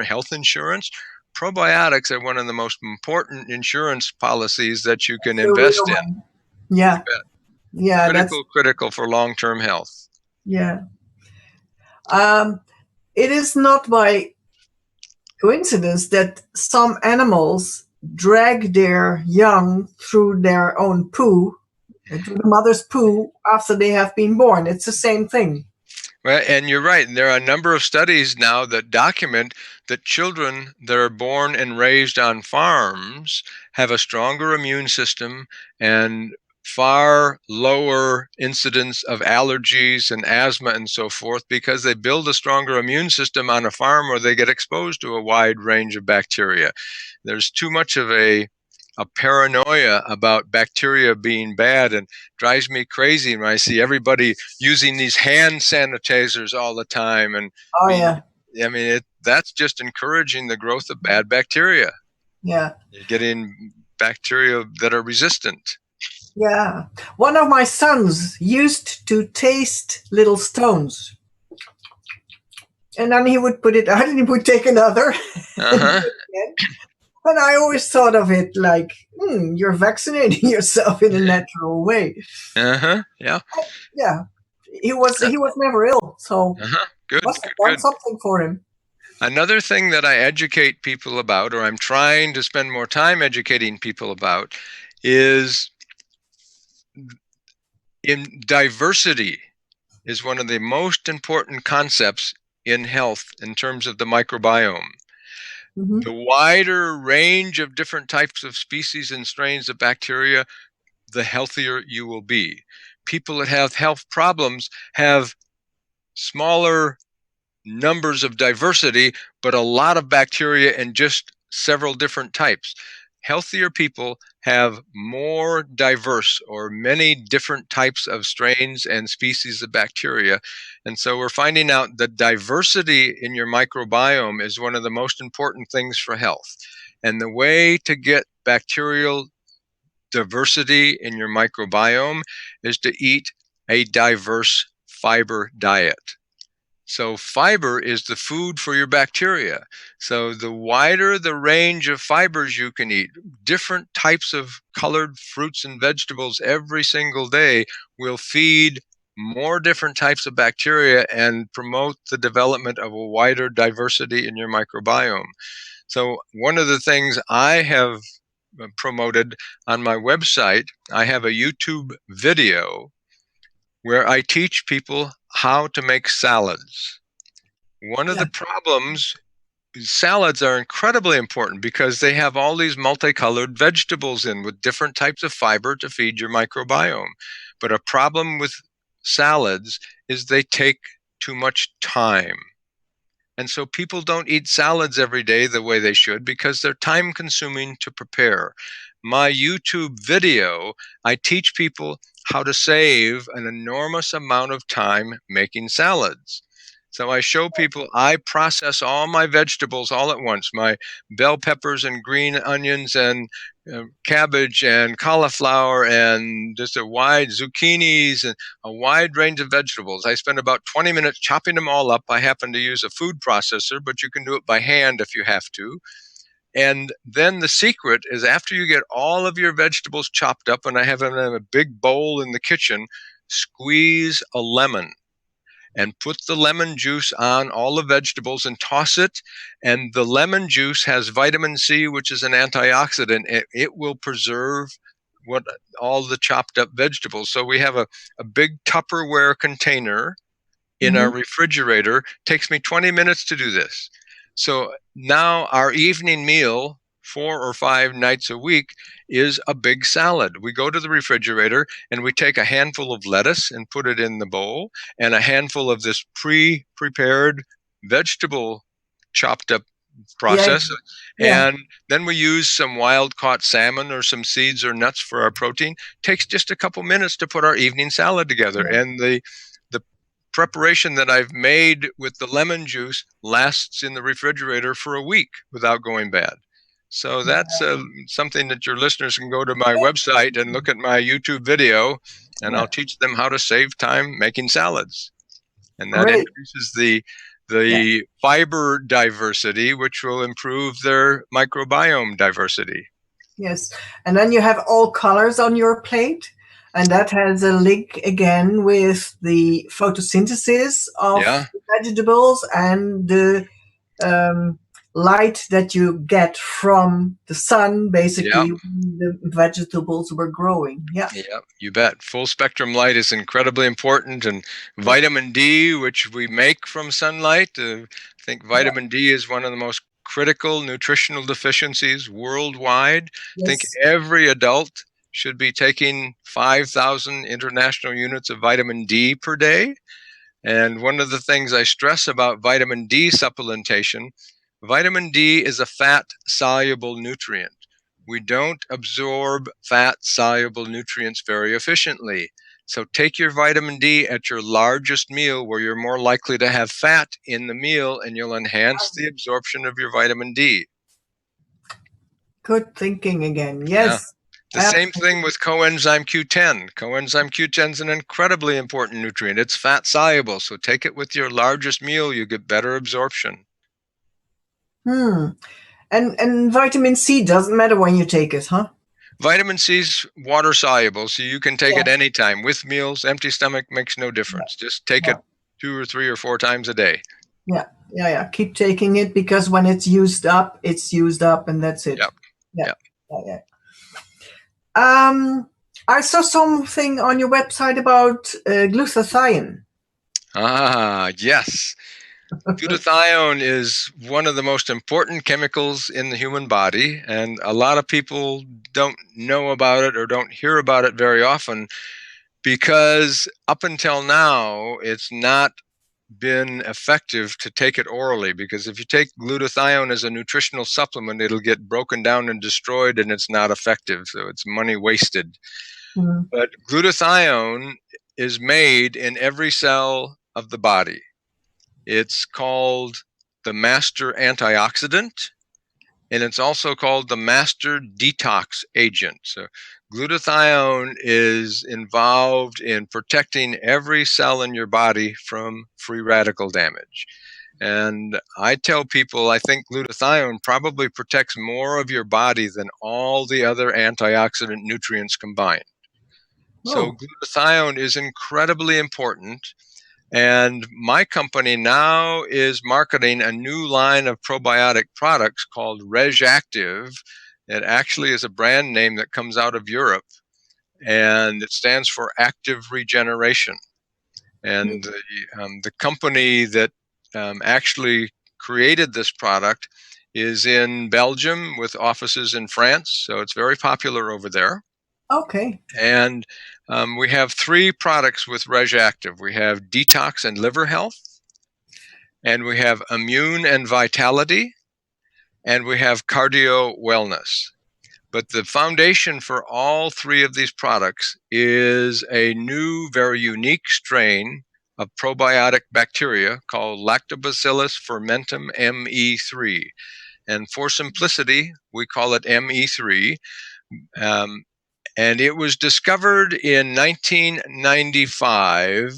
health insurance. Probiotics are one of the most important insurance policies that you can invest in. Yeah. Critical for long-term health. Yeah. It is not by coincidence that some animals drag their young through their own poo into the mother's poo after they have been born. It's the same thing. Well, and you're right. There are a number of studies now that document that children that are born and raised on farms have a stronger immune system and far lower incidence of allergies and asthma and so forth, because they build a stronger immune system on a farm where they get exposed to a wide range of bacteria. There's too much of a paranoia about bacteria being bad, and drives me crazy when I see everybody using these hand sanitizers all the time. And Oh, yeah. that's just encouraging the growth of bad bacteria. Yeah. You're getting bacteria that are resistant. Yeah. One of my sons used to taste little stones. And then he would put it out and he would take another. Uh-huh. And I always thought of it like, you're vaccinating yourself in a natural way. Uh-huh. Yeah. Yeah. He was never ill, so Good. must have done something for him. Another thing that I educate people about, or I'm trying to spend more time educating people about, is in diversity is one of the most important concepts in health in terms of the microbiome. Mm-hmm. The wider range of different types of species and strains of bacteria, the healthier you will be. People that have health problems have smaller numbers of diversity, but a lot of bacteria and just several different types. Healthier people have more diverse or many different types of strains and species of bacteria. And so we're finding out that diversity in your microbiome is one of the most important things for health. And the way to get bacterial diversity in your microbiome is to eat a diverse fiber diet. So fiber is the food for your bacteria. So the wider the range of fibers you can eat, different types of colored fruits and vegetables every single day will feed more different types of bacteria and promote the development of a wider diversity in your microbiome. So one of the things I have promoted on my website, I have a YouTube video where I teach people how to make salads. One of the problems, salads are incredibly important because they have all these multicolored vegetables in with different types of fiber to feed your microbiome. But a problem with salads is they take too much time. And so people don't eat salads every day the way they should because they're time consuming to prepare. My YouTube video, I teach people how to save an enormous amount of time making salads. So I show people, I process all my vegetables all at once, my bell peppers and green onions and cabbage and cauliflower and just a wide zucchinis and a wide range of vegetables. I spend about 20 minutes chopping them all up. I happen to use a food processor, but you can do it by hand if you have to. And then the secret is after you get all of your vegetables chopped up, and I have them in a big bowl in the kitchen, squeeze a lemon and put the lemon juice on all the vegetables and toss it. And the lemon juice has vitamin C, which is an antioxidant. It will preserve all the chopped up vegetables. So we have a big Tupperware container in our refrigerator. Takes me 20 minutes to do this. So now our evening meal, 4 or 5 nights a week, is a big salad. We go to the refrigerator and we take a handful of lettuce and put it in the bowl and a handful of this pre-prepared vegetable chopped up process. And then we use some wild caught salmon or some seeds or nuts for our protein. Takes just a couple minutes to put our evening salad together. And the preparation that I've made with the lemon juice lasts in the refrigerator for a week without going bad. So that's something that your listeners can go to my website and look at my YouTube video, and I'll teach them how to save time making salads. And that increases the fiber diversity, which will improve their microbiome diversity. Yes. And then you have all colors on your plate. And that has a link again with the photosynthesis of vegetables and the light that you get from the sun, basically, Yep. when the vegetables were growing. Yeah. Yep, you bet. Full spectrum light is incredibly important, and Yeah. vitamin D, which we make from sunlight, I think Yeah. vitamin D is one of the most critical nutritional deficiencies worldwide. I think Yes. every adult should be taking 5,000 international units of vitamin D per day. And one of the things I stress about vitamin D supplementation, vitamin D is a fat soluble nutrient. We don't absorb fat soluble nutrients very efficiently. So take your vitamin D at your largest meal where you're more likely to have fat in the meal, and you'll enhance the absorption of your vitamin D. Good thinking again. Yeah. Yes. The same Absolutely. thing with coenzyme Q10. Coenzyme Q10 is an incredibly important nutrient. It's fat soluble, so take it with your largest meal, you get better absorption. And vitamin C doesn't matter when you take it, huh? Vitamin C is water soluble, so you can take Yeah. it anytime. With meals, empty stomach makes no difference. Just take Yeah. it 2 or 3 or 4 times a day. Yeah. Yeah. Yeah. Keep taking it because when it's used up, and that's it. Yep. Yeah. Yep. Yeah. Yeah. I saw something on your website about glutathione. Ah, yes. Glutathione is one of the most important chemicals in the human body, and a lot of people don't know about it or don't hear about it very often because up until now, it's not been effective to take it orally, because if you take glutathione as a nutritional supplement, it'll get broken down and destroyed and it's not effective. So it's money wasted. Mm. But glutathione is made in every cell of the body. It's called the master antioxidant, and it's also called the master detox agent. So glutathione is involved in protecting every cell in your body from free radical damage. And I tell people I think glutathione probably protects more of your body than all the other antioxidant nutrients combined. So Oh, glutathione is incredibly important. And my company now is marketing a new line of probiotic products called RegActive. It actually is a brand name that comes out of Europe, and it stands for active regeneration. And the company that actually created this product is in Belgium with offices in France. So it's very popular over there. okay. And we have 3 products with RegActive. We have detox and liver health, and we have immune and vitality, and we have cardio wellness. But the foundation for all 3 of these products is a new, very unique strain of probiotic bacteria called Lactobacillus fermentum ME3. And for simplicity, we call it ME3. Um, and it was discovered in 1995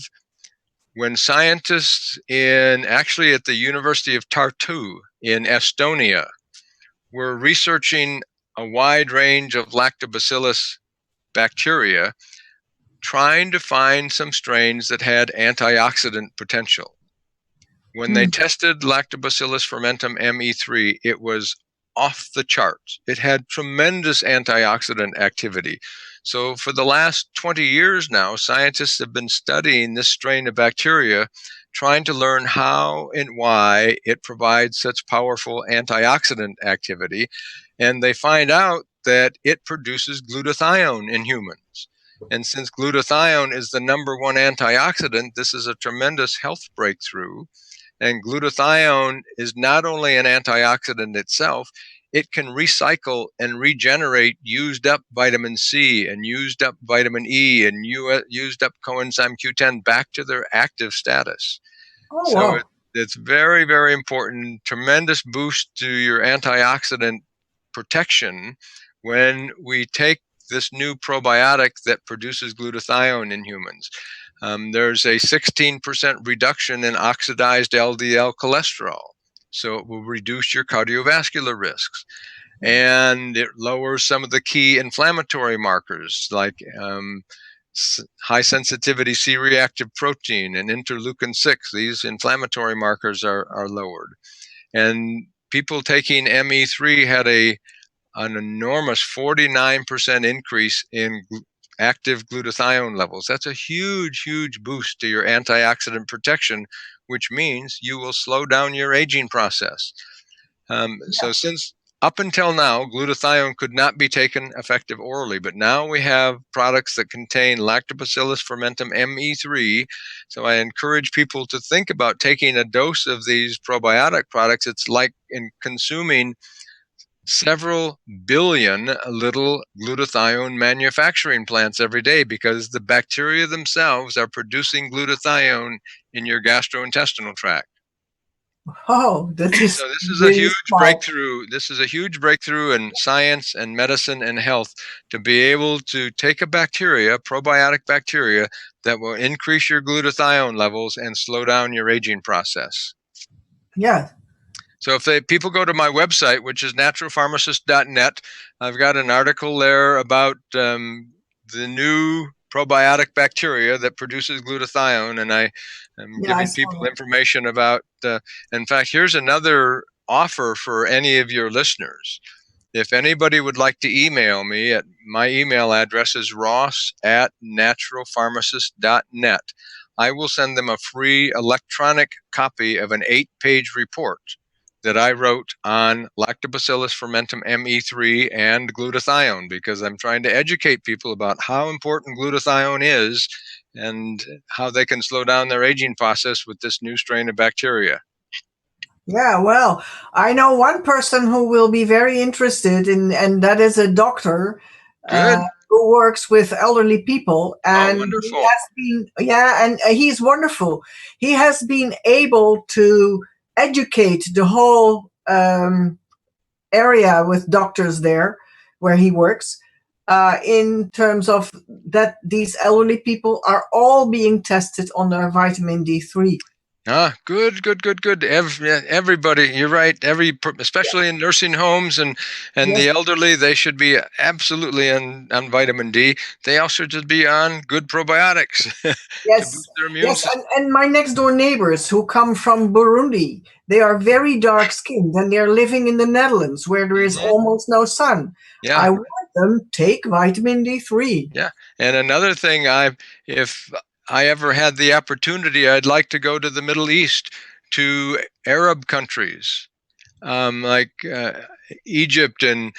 when scientists actually at the University of Tartu in Estonia were researching a wide range of lactobacillus bacteria, trying to find some strains that had antioxidant potential. When they tested Lactobacillus fermentum ME3, it was off the charts. It had tremendous antioxidant activity. So for the last 20 years now, scientists have been studying this strain of bacteria, trying to learn how and why it provides such powerful antioxidant activity. And they find out that it produces glutathione in humans. And since glutathione is the #1 antioxidant, this is a tremendous health breakthrough. And glutathione is not only an antioxidant itself, it can recycle and regenerate used up vitamin C and used up vitamin E and used up coenzyme Q10 back to their active status. Oh, So wow. it's very, very important, tremendous boost to your antioxidant protection when we take this new probiotic that produces glutathione in humans. There's a 16% reduction in oxidized LDL cholesterol. So it will reduce your cardiovascular risks. And it lowers some of the key inflammatory markers like high sensitivity C reactive protein and interleukin 6. These inflammatory markers are lowered. And people taking ME3 had an enormous 49% increase in active glutathione levels. That's a huge, huge boost to your antioxidant protection, which means you will slow down your aging process. So since up until now, glutathione could not be taken effective orally, but now we have products that contain Lactobacillus fermentum ME3. So I encourage people to think about taking a dose of these probiotic products. It's like in consuming several billion little glutathione manufacturing plants every day, because the bacteria themselves are producing glutathione in your gastrointestinal tract. Oh, that is So this is a really huge smart. breakthrough. This is a huge breakthrough in science and medicine and health, to be able to take a bacteria, probiotic bacteria, that will increase your glutathione levels and slow down your aging process. Yeah. So if people go to my website, which is naturalpharmacist.net, I've got an article there about the new probiotic bacteria that produces glutathione, and I am I giving saw people that. information about. In fact, here's another offer for any of your listeners. If anybody would like to email me, my email address is ross@naturalpharmacist.net. I will send them a free electronic copy of an 8-page report that I wrote on Lactobacillus fermentum ME3 and glutathione, because I'm trying to educate people about how important glutathione is and how they can slow down their aging process with this new strain of bacteria. Yeah, well, I know one person who will be very interested in, and that is a doctor Good. who works with elderly people, Oh, and he wonderful. has been, and he's wonderful. He has been able to educate the whole area with doctors there where he works, in terms of that these elderly people are all being tested on their vitamin D3. Good. Everybody, you're right. Especially in nursing homes and Yes. the elderly, they should be absolutely on vitamin D. They also should be on good probiotics to Yes, boost their immune yes, system. and my next door neighbors who come from Burundi, they are very dark skinned and they're living in the Netherlands where there is almost no sun. Yeah, I want them take vitamin D3. yeah. And another thing, if I ever had the opportunity, I'd like to go to the Middle East, to Arab countries, like Egypt and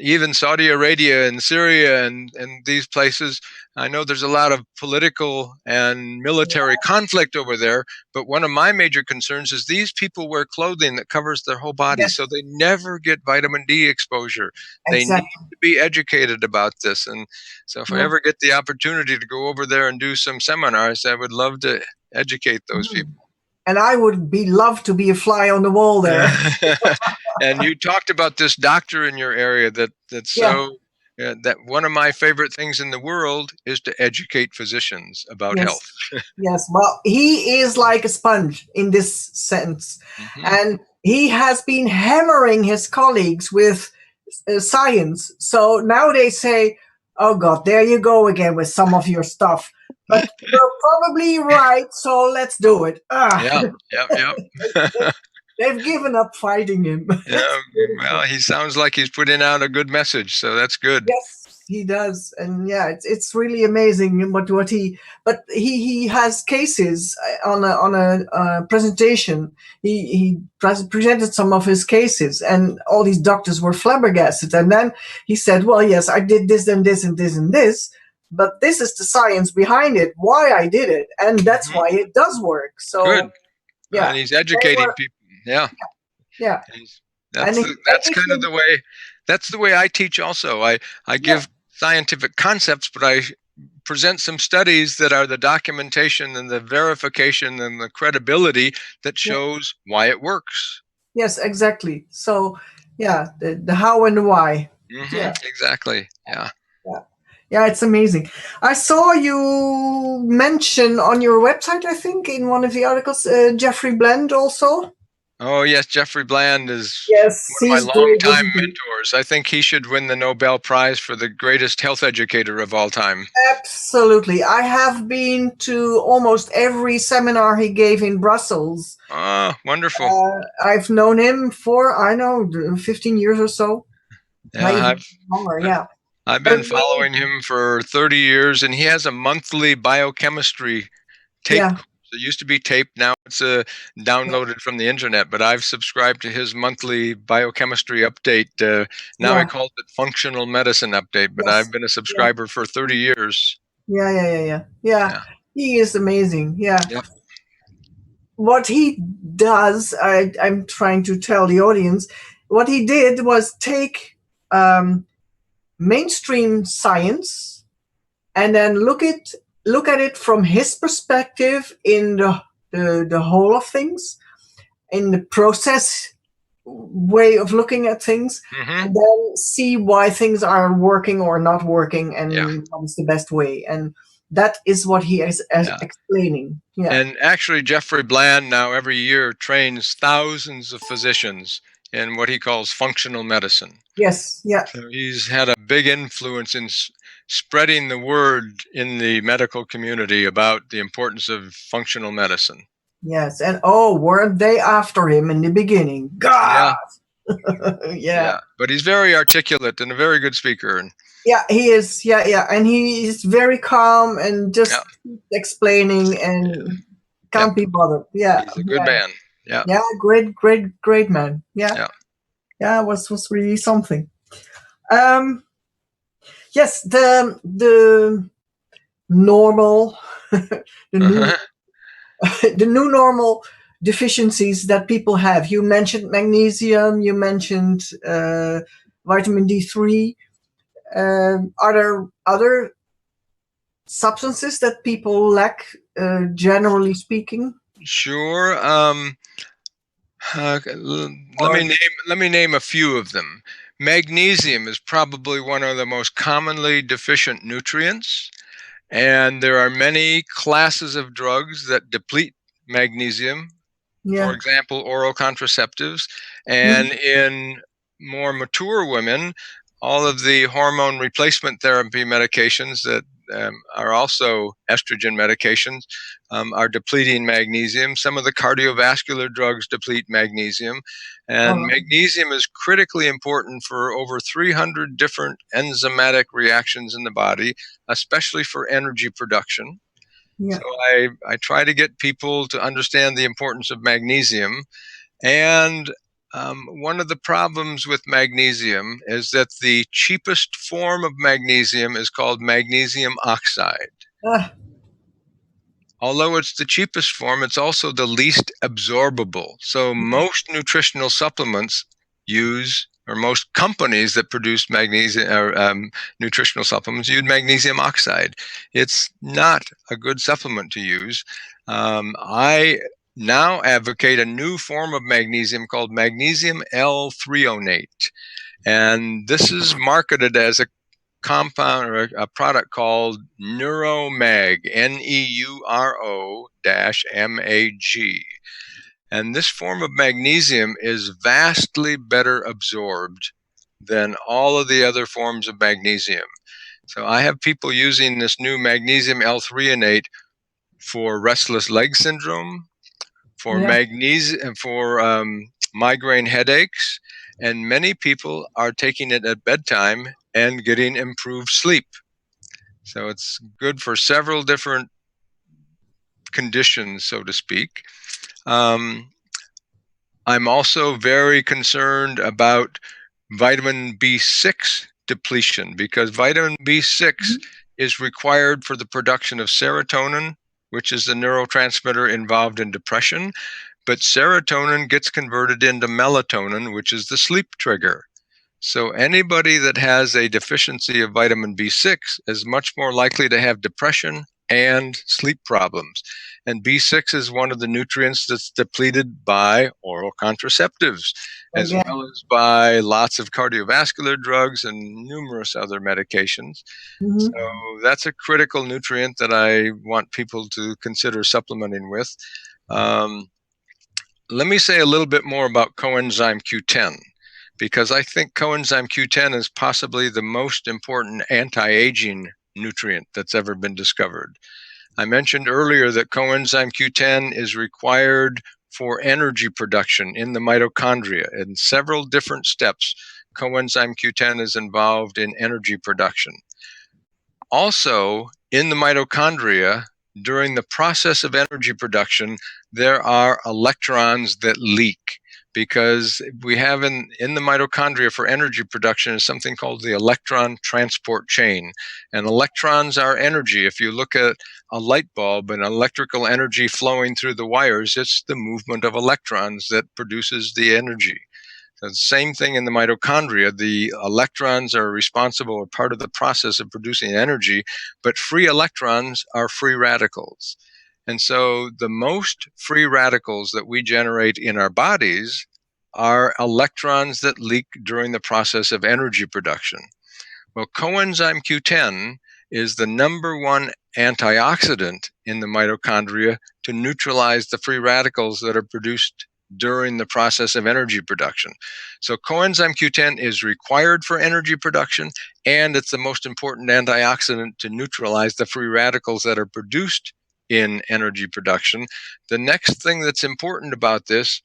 even Saudi Arabia and Syria and these places. I know there's a lot of political and military conflict over there, but one of my major concerns is these people wear clothing that covers their whole body, Yes, so they never get vitamin D exposure. They need exactly. to be educated about this. And so if I Yeah. ever get the opportunity to go over there and do some seminars, I would love to educate those Mhm. people. And I would be love to be a fly on the wall there. And you talked about this doctor in your area that's Yeah. so that one of my favorite things in the world is to educate physicians about Yes. health. Yes. Well, he is like a sponge in this sense. Hmm. And he has been hammering his colleagues with science. So now they say, oh God, there you go again with some of your stuff. But you're probably right, so let's do it. Yeah, yep. They've given up fighting him. Yeah, well, he sounds like he's putting out a good message, so that's good. Yes, he does, and yeah, it's really amazing he has cases on a presentation. He presented some of his cases, and all these doctors were flabbergasted. And then he said, "Well, yes, I did this and this and this and this, but this is the science behind it. Why I did it, and that's Hmm. why it does work." Good. So yeah, And he's educating people. Yeah. yeah, and That's kind of the way. That's the way I teach. Also, I yeah. give scientific concepts, but I present some studies that are the documentation and the verification and the credibility that Yeah. shows why it works. Yes, exactly. So, yeah, the how and the why. Yeah, Exactly. Yeah. yeah, yeah. It's amazing. I saw you mention on your website, I think, in one of the articles, Jeffrey Blend also. Oh, yes, Jeffrey Bland is Yes, one of he's my great, longtime isn't he? mentors. I think he should win the Nobel Prize for the greatest health educator of all time. Absolutely. I have been to almost every seminar he gave in Brussels. Oh, wonderful. I've known him for, I know, 15 years or so. Not Yeah, even longer, yeah. I've But been following him for 30 years, and he has a monthly biochemistry tape. yeah, It used to be taped, now it's downloaded from the internet, but I've subscribed to his monthly biochemistry update. Now he yeah, calls it functional medicine update, but I've yes, been a yeah, subscriber for 30 years. yeah. Yeah. He is amazing. Yeah. Yep. What he does, I'm trying to tell the audience, what he did was take mainstream science and then look at it from his perspective in the whole of things, in the process way of looking at things, Hmm. and then see why things are working or not working Yeah. and what's the best way. And that is what he is Yeah. explaining. Yeah. And actually, Jeffrey Bland now every year trains thousands of physicians in what he calls functional medicine. Yes. Yeah. So he's had a big influence in spreading the word in the medical community about the importance of functional medicine. Yes. And oh, weren't they after him in the beginning? Yeah, God. Yeah. yeah. But he's very articulate and a very good speaker. And Yeah, he is. Yeah, yeah. And he is very calm and yeah, just explaining yeah, and yeah. can't be bothered. Yeah. He's a good Yeah. man. Yeah, Yeah. Great, great, great man. Yeah. yeah. Yeah. Was really something. Um, yes, the normal, the new Uh-huh. the new normal deficiencies that people have. You mentioned magnesium. You mentioned vitamin D3. Are there other substances that people lack, generally speaking? Sure. Or Let me name a few of them. Magnesium is probably one of the most commonly deficient nutrients, and there are many classes of drugs that deplete magnesium. For yeah, example, oral contraceptives, mhm, and in more mature women, all of the hormone replacement therapy medications that are also estrogen medications are depleting magnesium. Some of the cardiovascular drugs deplete magnesium, all and right, magnesium is critically important for over 300 different enzymatic reactions in the body, especially for energy production. So yeah, I try to get people to understand the importance of magnesium. And one of the problems with magnesium is that the cheapest form of magnesium is called magnesium oxide. ah, Although it's the cheapest form, it's also the least absorbable. So most nutritional supplements use, or most companies that produce magnesium or nutritional supplements use magnesium oxide. It's not a good supplement to use. I now advocate a new form of magnesium called magnesium L-threonate. And this is marketed as a compound or a product called Neuromag, Neuro-MAG. And this form of magnesium is vastly better absorbed than all of the other forms of magnesium. So I have people using this new magnesium L-threonate for restless leg syndrome, for yeah, magnesium, for migraine headaches, and many people are taking it at bedtime and getting improved sleep. So it's good for several different conditions, so to speak. Um, I'm also very concerned about vitamin B6 depletion because vitamin B6 mhm, is required for the production of serotonin, which is the neurotransmitter involved in depression. But serotonin gets converted into melatonin, which is the sleep trigger. So anybody that has a deficiency of vitamin B6 is much more likely to have depression and sleep problems. And B6 is one of the nutrients that's depleted by oral contraceptives, as again, well as by lots of cardiovascular drugs and numerous other medications. So mhm, that's a critical nutrient that I want people to consider supplementing with. Um, let me say a little bit more about coenzyme Q10, because I think coenzyme Q10 is possibly the most important anti-aging nutrient that's ever been discovered. I mentioned earlier that coenzyme Q10 is required for energy production in the mitochondria. In several different steps, coenzyme Q10 is involved in energy production. Also, in the mitochondria, during the process of energy production, there are electrons that leak, because we have in the mitochondria for energy production is something called the electron transport chain. And electrons are energy. If you look at a light bulb and electrical energy flowing through the wires, it's the movement of electrons that produces the energy. So the same thing in the mitochondria. The electrons are responsible or part of the process of producing energy, but free electrons are free radicals. And so the most free radicals that we generate in our bodies are electrons that leak during the process of energy production. Well, coenzyme Q10 is the number one antioxidant in the mitochondria to neutralize the free radicals that are produced during the process of energy production. So coenzyme Q10 is required for energy production, and it's the most important antioxidant to neutralize the free radicals that are produced in energy production. The next thing that's important about this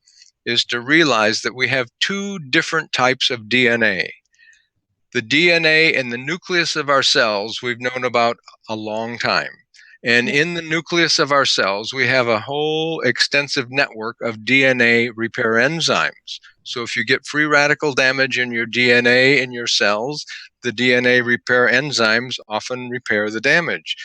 is to realize that we have two different types of DNA. The DNA in the nucleus of our cells we've known about a long time. And in the nucleus of our cells, we have a whole extensive network of DNA repair enzymes. So if you get free radical damage in your DNA in your cells, the DNA repair enzymes often repair the damage.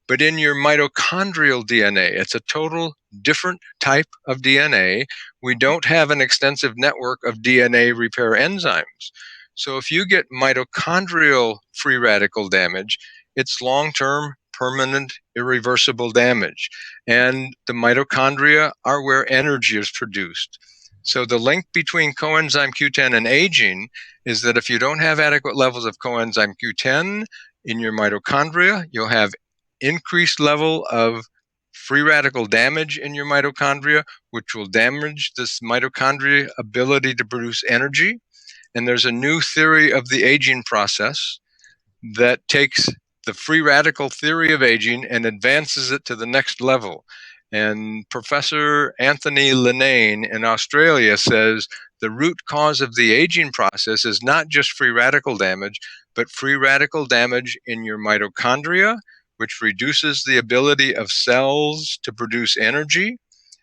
But in your mitochondrial DNA, it's a total different type of DNA. We don't have an extensive network of DNA repair enzymes. So if you get mitochondrial free radical damage, it's long-term, permanent, irreversible damage. And the mitochondria are where energy is produced. So the link between coenzyme Q10 and aging is that if you don't have adequate levels of coenzyme Q10 in your mitochondria, you'll have increased level of free radical damage in your mitochondria, which will damage this mitochondria ability to produce energy. And there's a new theory of the aging process that takes the free radical theory of aging and advances it to the next level. And Professor Anthony Linane in Australia says the root cause of the aging process is not just free radical damage, but free radical damage in your mitochondria, which reduces the ability of cells to produce energy.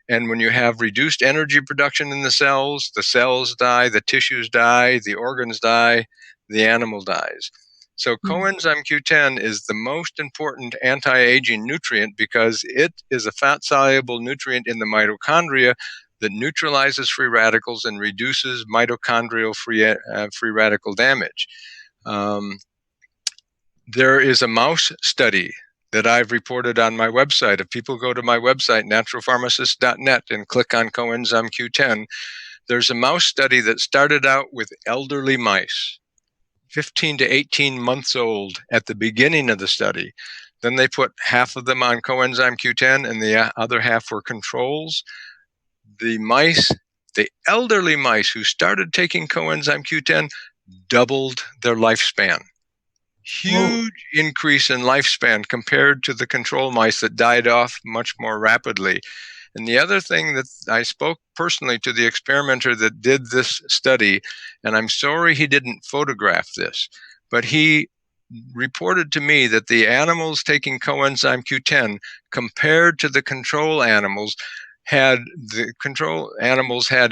And when you have reduced energy production in the cells die, the tissues die, the organs die, the animal dies. So coenzyme Q10 is the most important anti-aging nutrient because it is a fat-soluble nutrient in the mitochondria that neutralizes free radicals and reduces mitochondrial free radical damage. There is a mouse study that I've reported on my website. If people go to my website, naturalpharmacist.net, and click on coenzyme Q10, there's a mouse study that started out with elderly mice, 15 to 18 months old at the beginning of the study. Then they put half of them on coenzyme Q10 and the other half were controls. The elderly mice who started taking coenzyme Q10 doubled their lifespan. Huge increase in lifespan compared to the control mice that died off much more rapidly. And the other thing that I spoke personally to the experimenter that did this study, and I'm sorry he didn't photograph this, but he reported to me that the animals taking coenzyme Q10 compared to the control animals had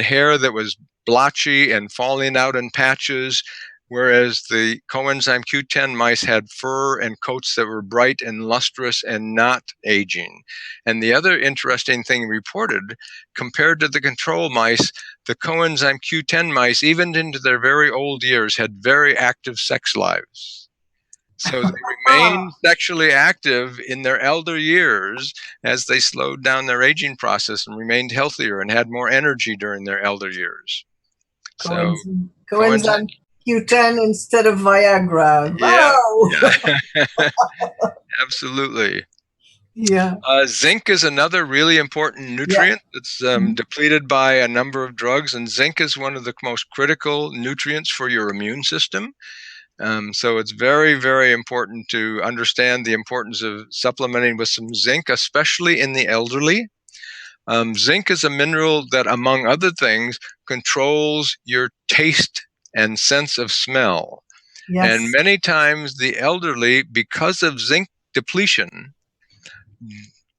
hair that was blotchy and falling out in patches, whereas the coenzyme Q10 mice had fur and coats that were bright and lustrous and not aging. And the other interesting thing reported, compared to the control mice, the coenzyme Q10 mice, even into their very old years, had very active sex lives. So they remained sexually active in their elder years as they slowed down their aging process and remained healthier and had more energy during their elder years. Coenzyme Q10 instead of Viagra. Yeah, Wow. yeah. Absolutely. Yeah. Zinc is another really important Yeah. nutrient. It's depleted by a number of drugs, and zinc is one of the most critical nutrients for your immune system. So it's very, very important to understand the importance of supplementing with some zinc, especially in the elderly. Zinc is a mineral that, among other things, controls your taste and sense of smell. And Yes. many times the elderly, because of zinc depletion,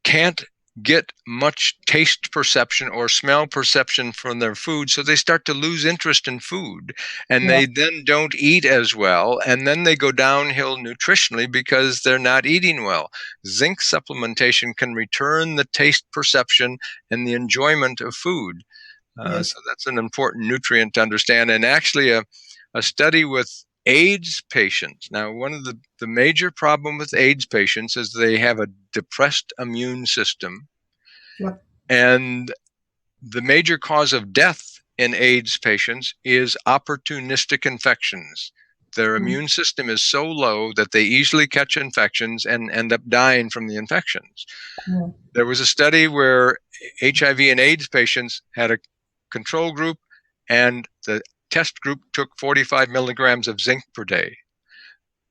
can't get much taste perception or smell perception from their food, so they start to lose interest in food, and Yeah. they then don't eat as well, and then they go downhill nutritionally because they're not eating well. Zinc supplementation can return the taste perception and the enjoyment of food. Yes. So that's an important nutrient to understand. And actually, a study with AIDS patients. Now, one of the major problem with AIDS patients is they have a depressed immune system. Yep. And the major cause of death in AIDS patients is opportunistic infections. Their immune system is so low that they easily catch infections and end up dying from the infections. Yeah. There was a study where HIV and AIDS patients had a control group, and the test group took 45 milligrams of zinc per day.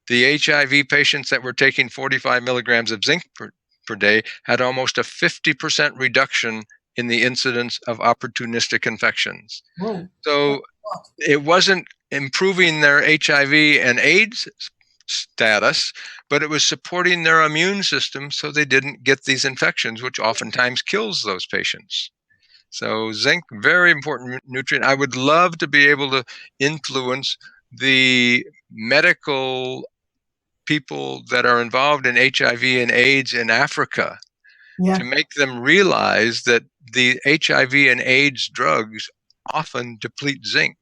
The HIV patients that were taking 45 milligrams of zinc per day had almost a 50% reduction in the incidence of opportunistic infections. Whoa. So it wasn't improving their HIV and AIDS status, but it was supporting their immune system so they didn't get these infections, which oftentimes kills those patients. So zinc, very important nutrient. I would love to be able to influence the medical people that are involved in HIV and AIDS in Africa Yeah. to make them realize that the HIV and AIDS drugs often deplete zinc.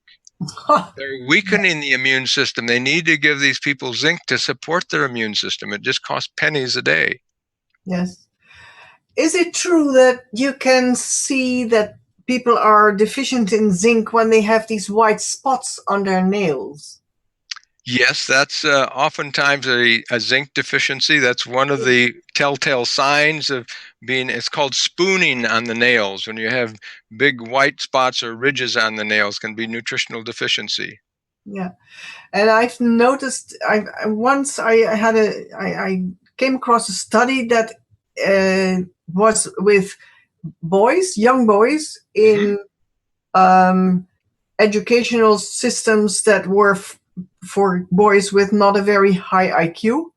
They're weakening the immune system. They need to give these people zinc to support their immune system. It just costs pennies a day. Yes. Is it true that you can see that people are deficient in zinc when they have these white spots on their nails? Yes, that's oftentimes a zinc deficiency. That's one of the telltale signs of being, it's called spooning on the nails. When you have big white spots or ridges on the nails, can be nutritional deficiency. Yeah. And I've noticed, I came across a study that was with boys, young boys in educational systems that were for boys with not a very high IQ.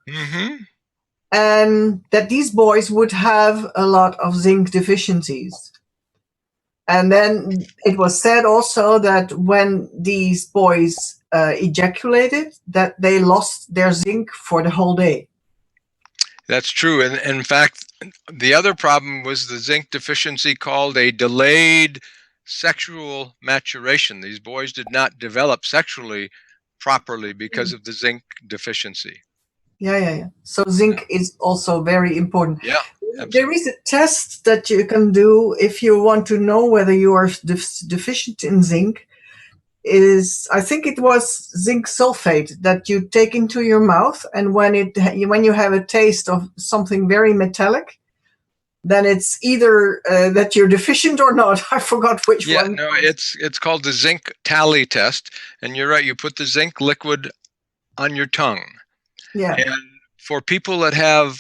And that these boys would have a lot of zinc deficiencies. And then it was said also that when these boys ejaculated, that they lost their zinc for the whole day. That's true. And in fact, the other problem was the zinc deficiency called a delayed sexual maturation. These boys did not develop sexually properly because of the zinc deficiency. Yeah. So zinc is also very important. Yeah. There is a test that you can do if you want to know whether you are deficient in zinc. I think it was zinc sulfate that you take into your mouth, and when you have a taste of something very metallic, then it's either that you're deficient or not. I forgot which one. Yeah, no, it's called the zinc tally test, and you're right. You put the zinc liquid on your tongue. Yeah. And for people that have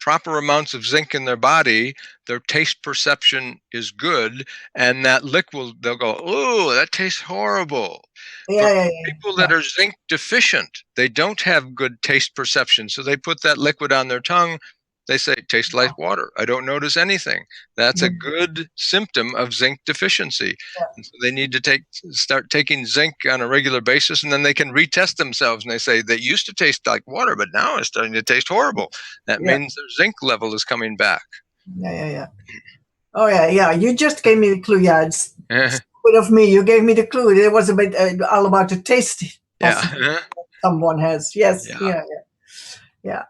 proper amounts of zinc in their body, their taste perception is good, and that liquid, they'll go, "Oh, that tastes horrible." Yeah. People that are zinc deficient, they don't have good taste perception, so they put that liquid on their tongue. They say, "It tastes like water. I don't notice anything." That's a good symptom of zinc deficiency. And so they need to start taking zinc on a regular basis, and then they can retest themselves. And they say, "They used to taste like water, but now it's starting to taste horrible." That means their zinc level is coming back. Yeah. Oh, yeah. You just gave me the clue. Yeah, it's stupid of me. You gave me the clue. It was a bit all about the taste. Yeah. Someone has. Yes. Yeah.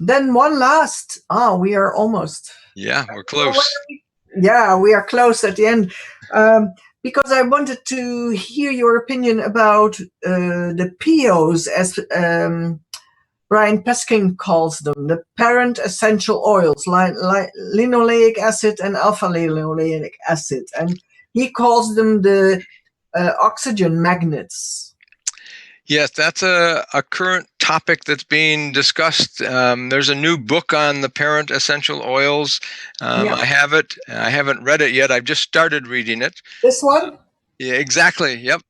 Then one last. We are almost. Yeah, we're close. Yeah, we are close at the end. Because I wanted to hear your opinion about the POs as Brian Peskin calls them the parent essential oils, linoleic acid and alpha-linoleic acid. And he calls them the oxygen magnets. Yes, that's a current topic that's being discussed. There's a new book on the parent essential oils. I have it. I haven't read it yet. I've just started reading it. This one? Yeah, exactly. Yep.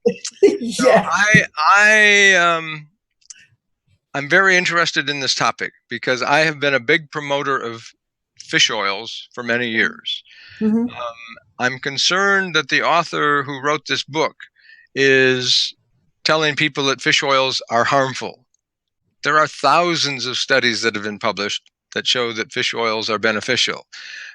Yeah. So I'm very interested in this topic because I have been a big promoter of fish oils for many years. Mm-hmm. I'm concerned that the author who wrote this book is telling people that fish oils are harmful. There are thousands of studies that have been published that show that fish oils are beneficial.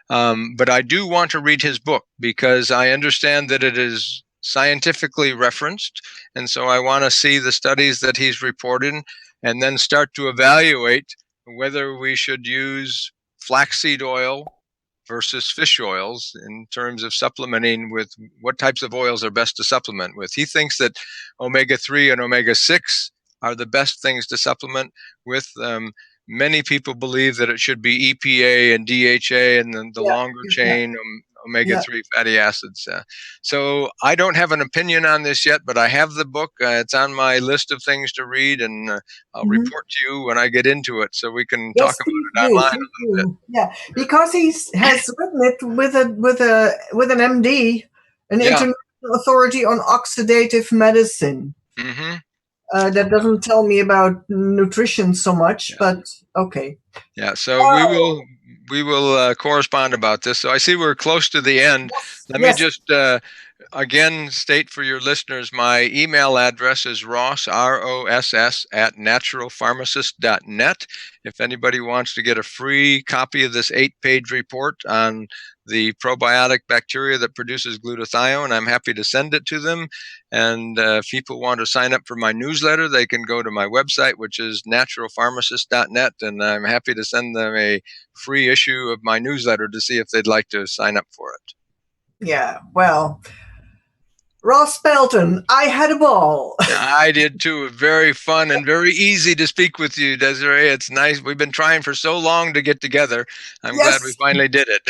But I do want to read his book because I understand that it is scientifically referenced. And so I want to see the studies that he's reported and then start to evaluate whether we should use flaxseed oil versus fish oils in terms of supplementing with what types of oils are best to supplement with. He thinks that omega-3 and omega-6 are the best things to supplement with. Many people believe that it should be EPA and DHA and then the longer chain omega-3 fatty acids. So I don't have an opinion on this yet, but I have the book. It's on my list of things to read, and I'll report to you when I get into it so we can talk about it online a little bit. Yeah, because he has written it with an MD, an international authority on oxidative medicine. Mm-hmm. That doesn't tell me about nutrition so much, but okay. Yeah, so we will correspond about this. So I see we're close to the end. Let me just again state for your listeners, my email address is ross, R-O-S-S, @naturalpharmacist.net. If anybody wants to get a free copy of this 8-page report on the probiotic bacteria that produces glutathione, I'm happy to send it to them. And if people want to sign up for my newsletter, they can go to my website, which is naturalpharmacist.net, and I'm happy to send them a free issue of my newsletter to see if they'd like to sign up for it. Yeah, well, Ross Pelton, I had a ball. I did too. Very fun and very easy to speak with you, Desiree. It's nice. We've been trying for so long to get together. I'm glad we finally did it.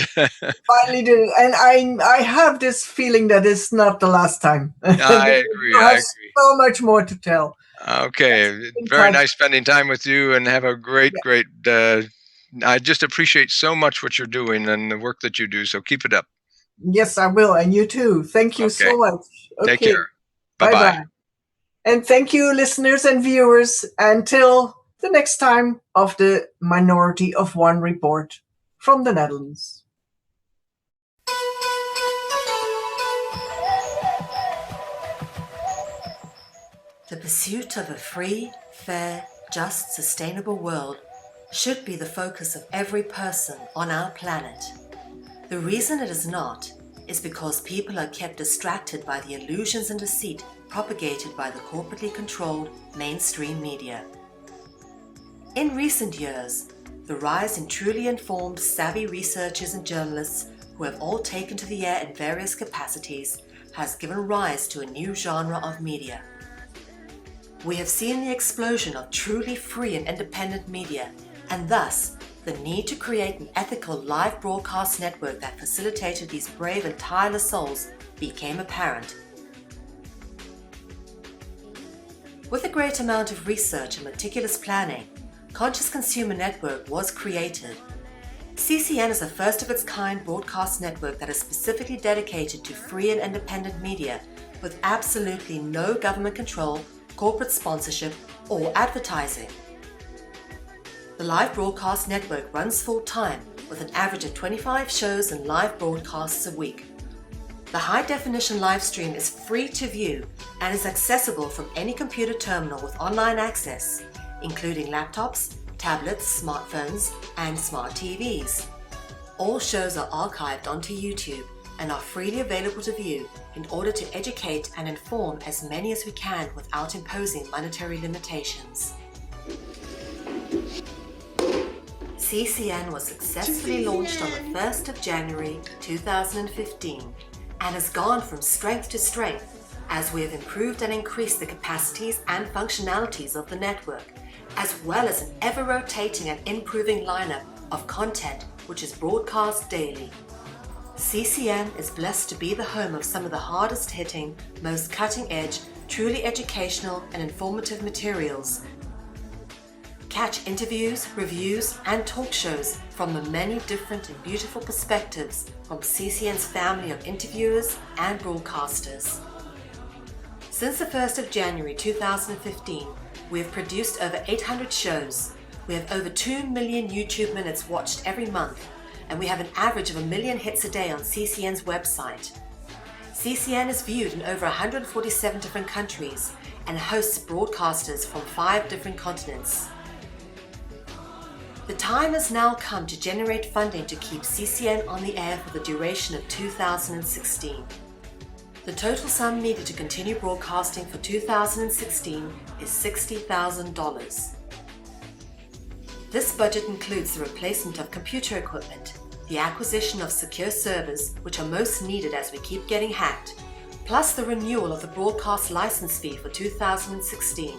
Finally did it. And I have this feeling that it's not the last time. I agree. So much more to tell. Okay. Very nice spending time with you, and have a great I just appreciate so much what you're doing and the work that you do. So keep it up. Yes, I will. And you too. Thank you so much. Okay. Take care. Bye-bye. And thank you, listeners and viewers. Until the next time of the Minority of One report from the Netherlands. The pursuit of a free, fair, just, sustainable world should be the focus of every person on our planet. The reason it is not is because people are kept distracted by the illusions and deceit propagated by the corporately controlled mainstream media. In recent years, the rise in truly informed, savvy researchers and journalists who have all taken to the air in various capacities has given rise to a new genre of media. We have seen the explosion of truly free and independent media, and thus the need to create an ethical live broadcast network that facilitated these brave and tireless souls became apparent. With a great amount of research and meticulous planning, Conscious Consumer Network was created. CCN is a first-of-its-kind broadcast network that is specifically dedicated to free and independent media with absolutely no government control, corporate sponsorship, or advertising. The live broadcast network runs full-time with an average of 25 shows and live broadcasts a week. The high-definition live stream is free to view and is accessible from any computer terminal with online access, including laptops, tablets, smartphones, and smart TVs. All shows are archived onto YouTube and are freely available to view in order to educate and inform as many as we can without imposing monetary limitations. CCN was successfully launched on the 1st of January 2015 and has gone from strength to strength as we have improved and increased the capacities and functionalities of the network as well as an ever-rotating and improving lineup of content which is broadcast daily. CCN is blessed to be the home of some of the hardest-hitting, most cutting-edge, truly educational and informative materials. Catch interviews, reviews, and talk shows from the many different and beautiful perspectives from CCN's family of interviewers and broadcasters. Since the 1st of January 2015, we have produced over 800 shows. We have over 2 million YouTube minutes watched every month, and we have an average of 1 million hits a day on CCN's website. CCN is viewed in over 147 different countries and hosts broadcasters from 5 different continents. The time has now come to generate funding to keep CCN on the air for the duration of 2016. The total sum needed to continue broadcasting for 2016 is $60,000. This budget includes the replacement of computer equipment, the acquisition of secure servers, which are most needed as we keep getting hacked, plus the renewal of the broadcast license fee for 2016.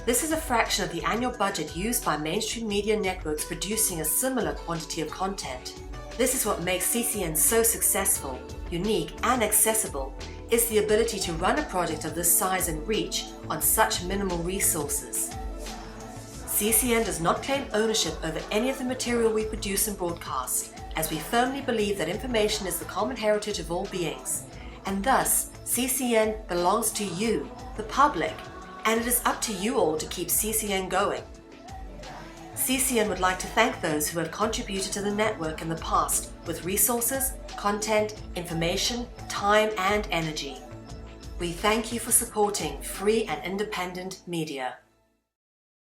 This is a fraction of the annual budget used by mainstream media networks producing a similar quantity of content. This is what makes CCN so successful, unique, and accessible, is the ability to run a project of this size and reach on such minimal resources. CCN does not claim ownership over any of the material we produce and broadcast, as we firmly believe that information is the common heritage of all beings, and thus CCN belongs to you, the public, and it is up to you all to keep CCN going. CCN would like to thank those who have contributed to the network in the past with resources, content, information, time, and energy. We thank you for supporting free and independent media.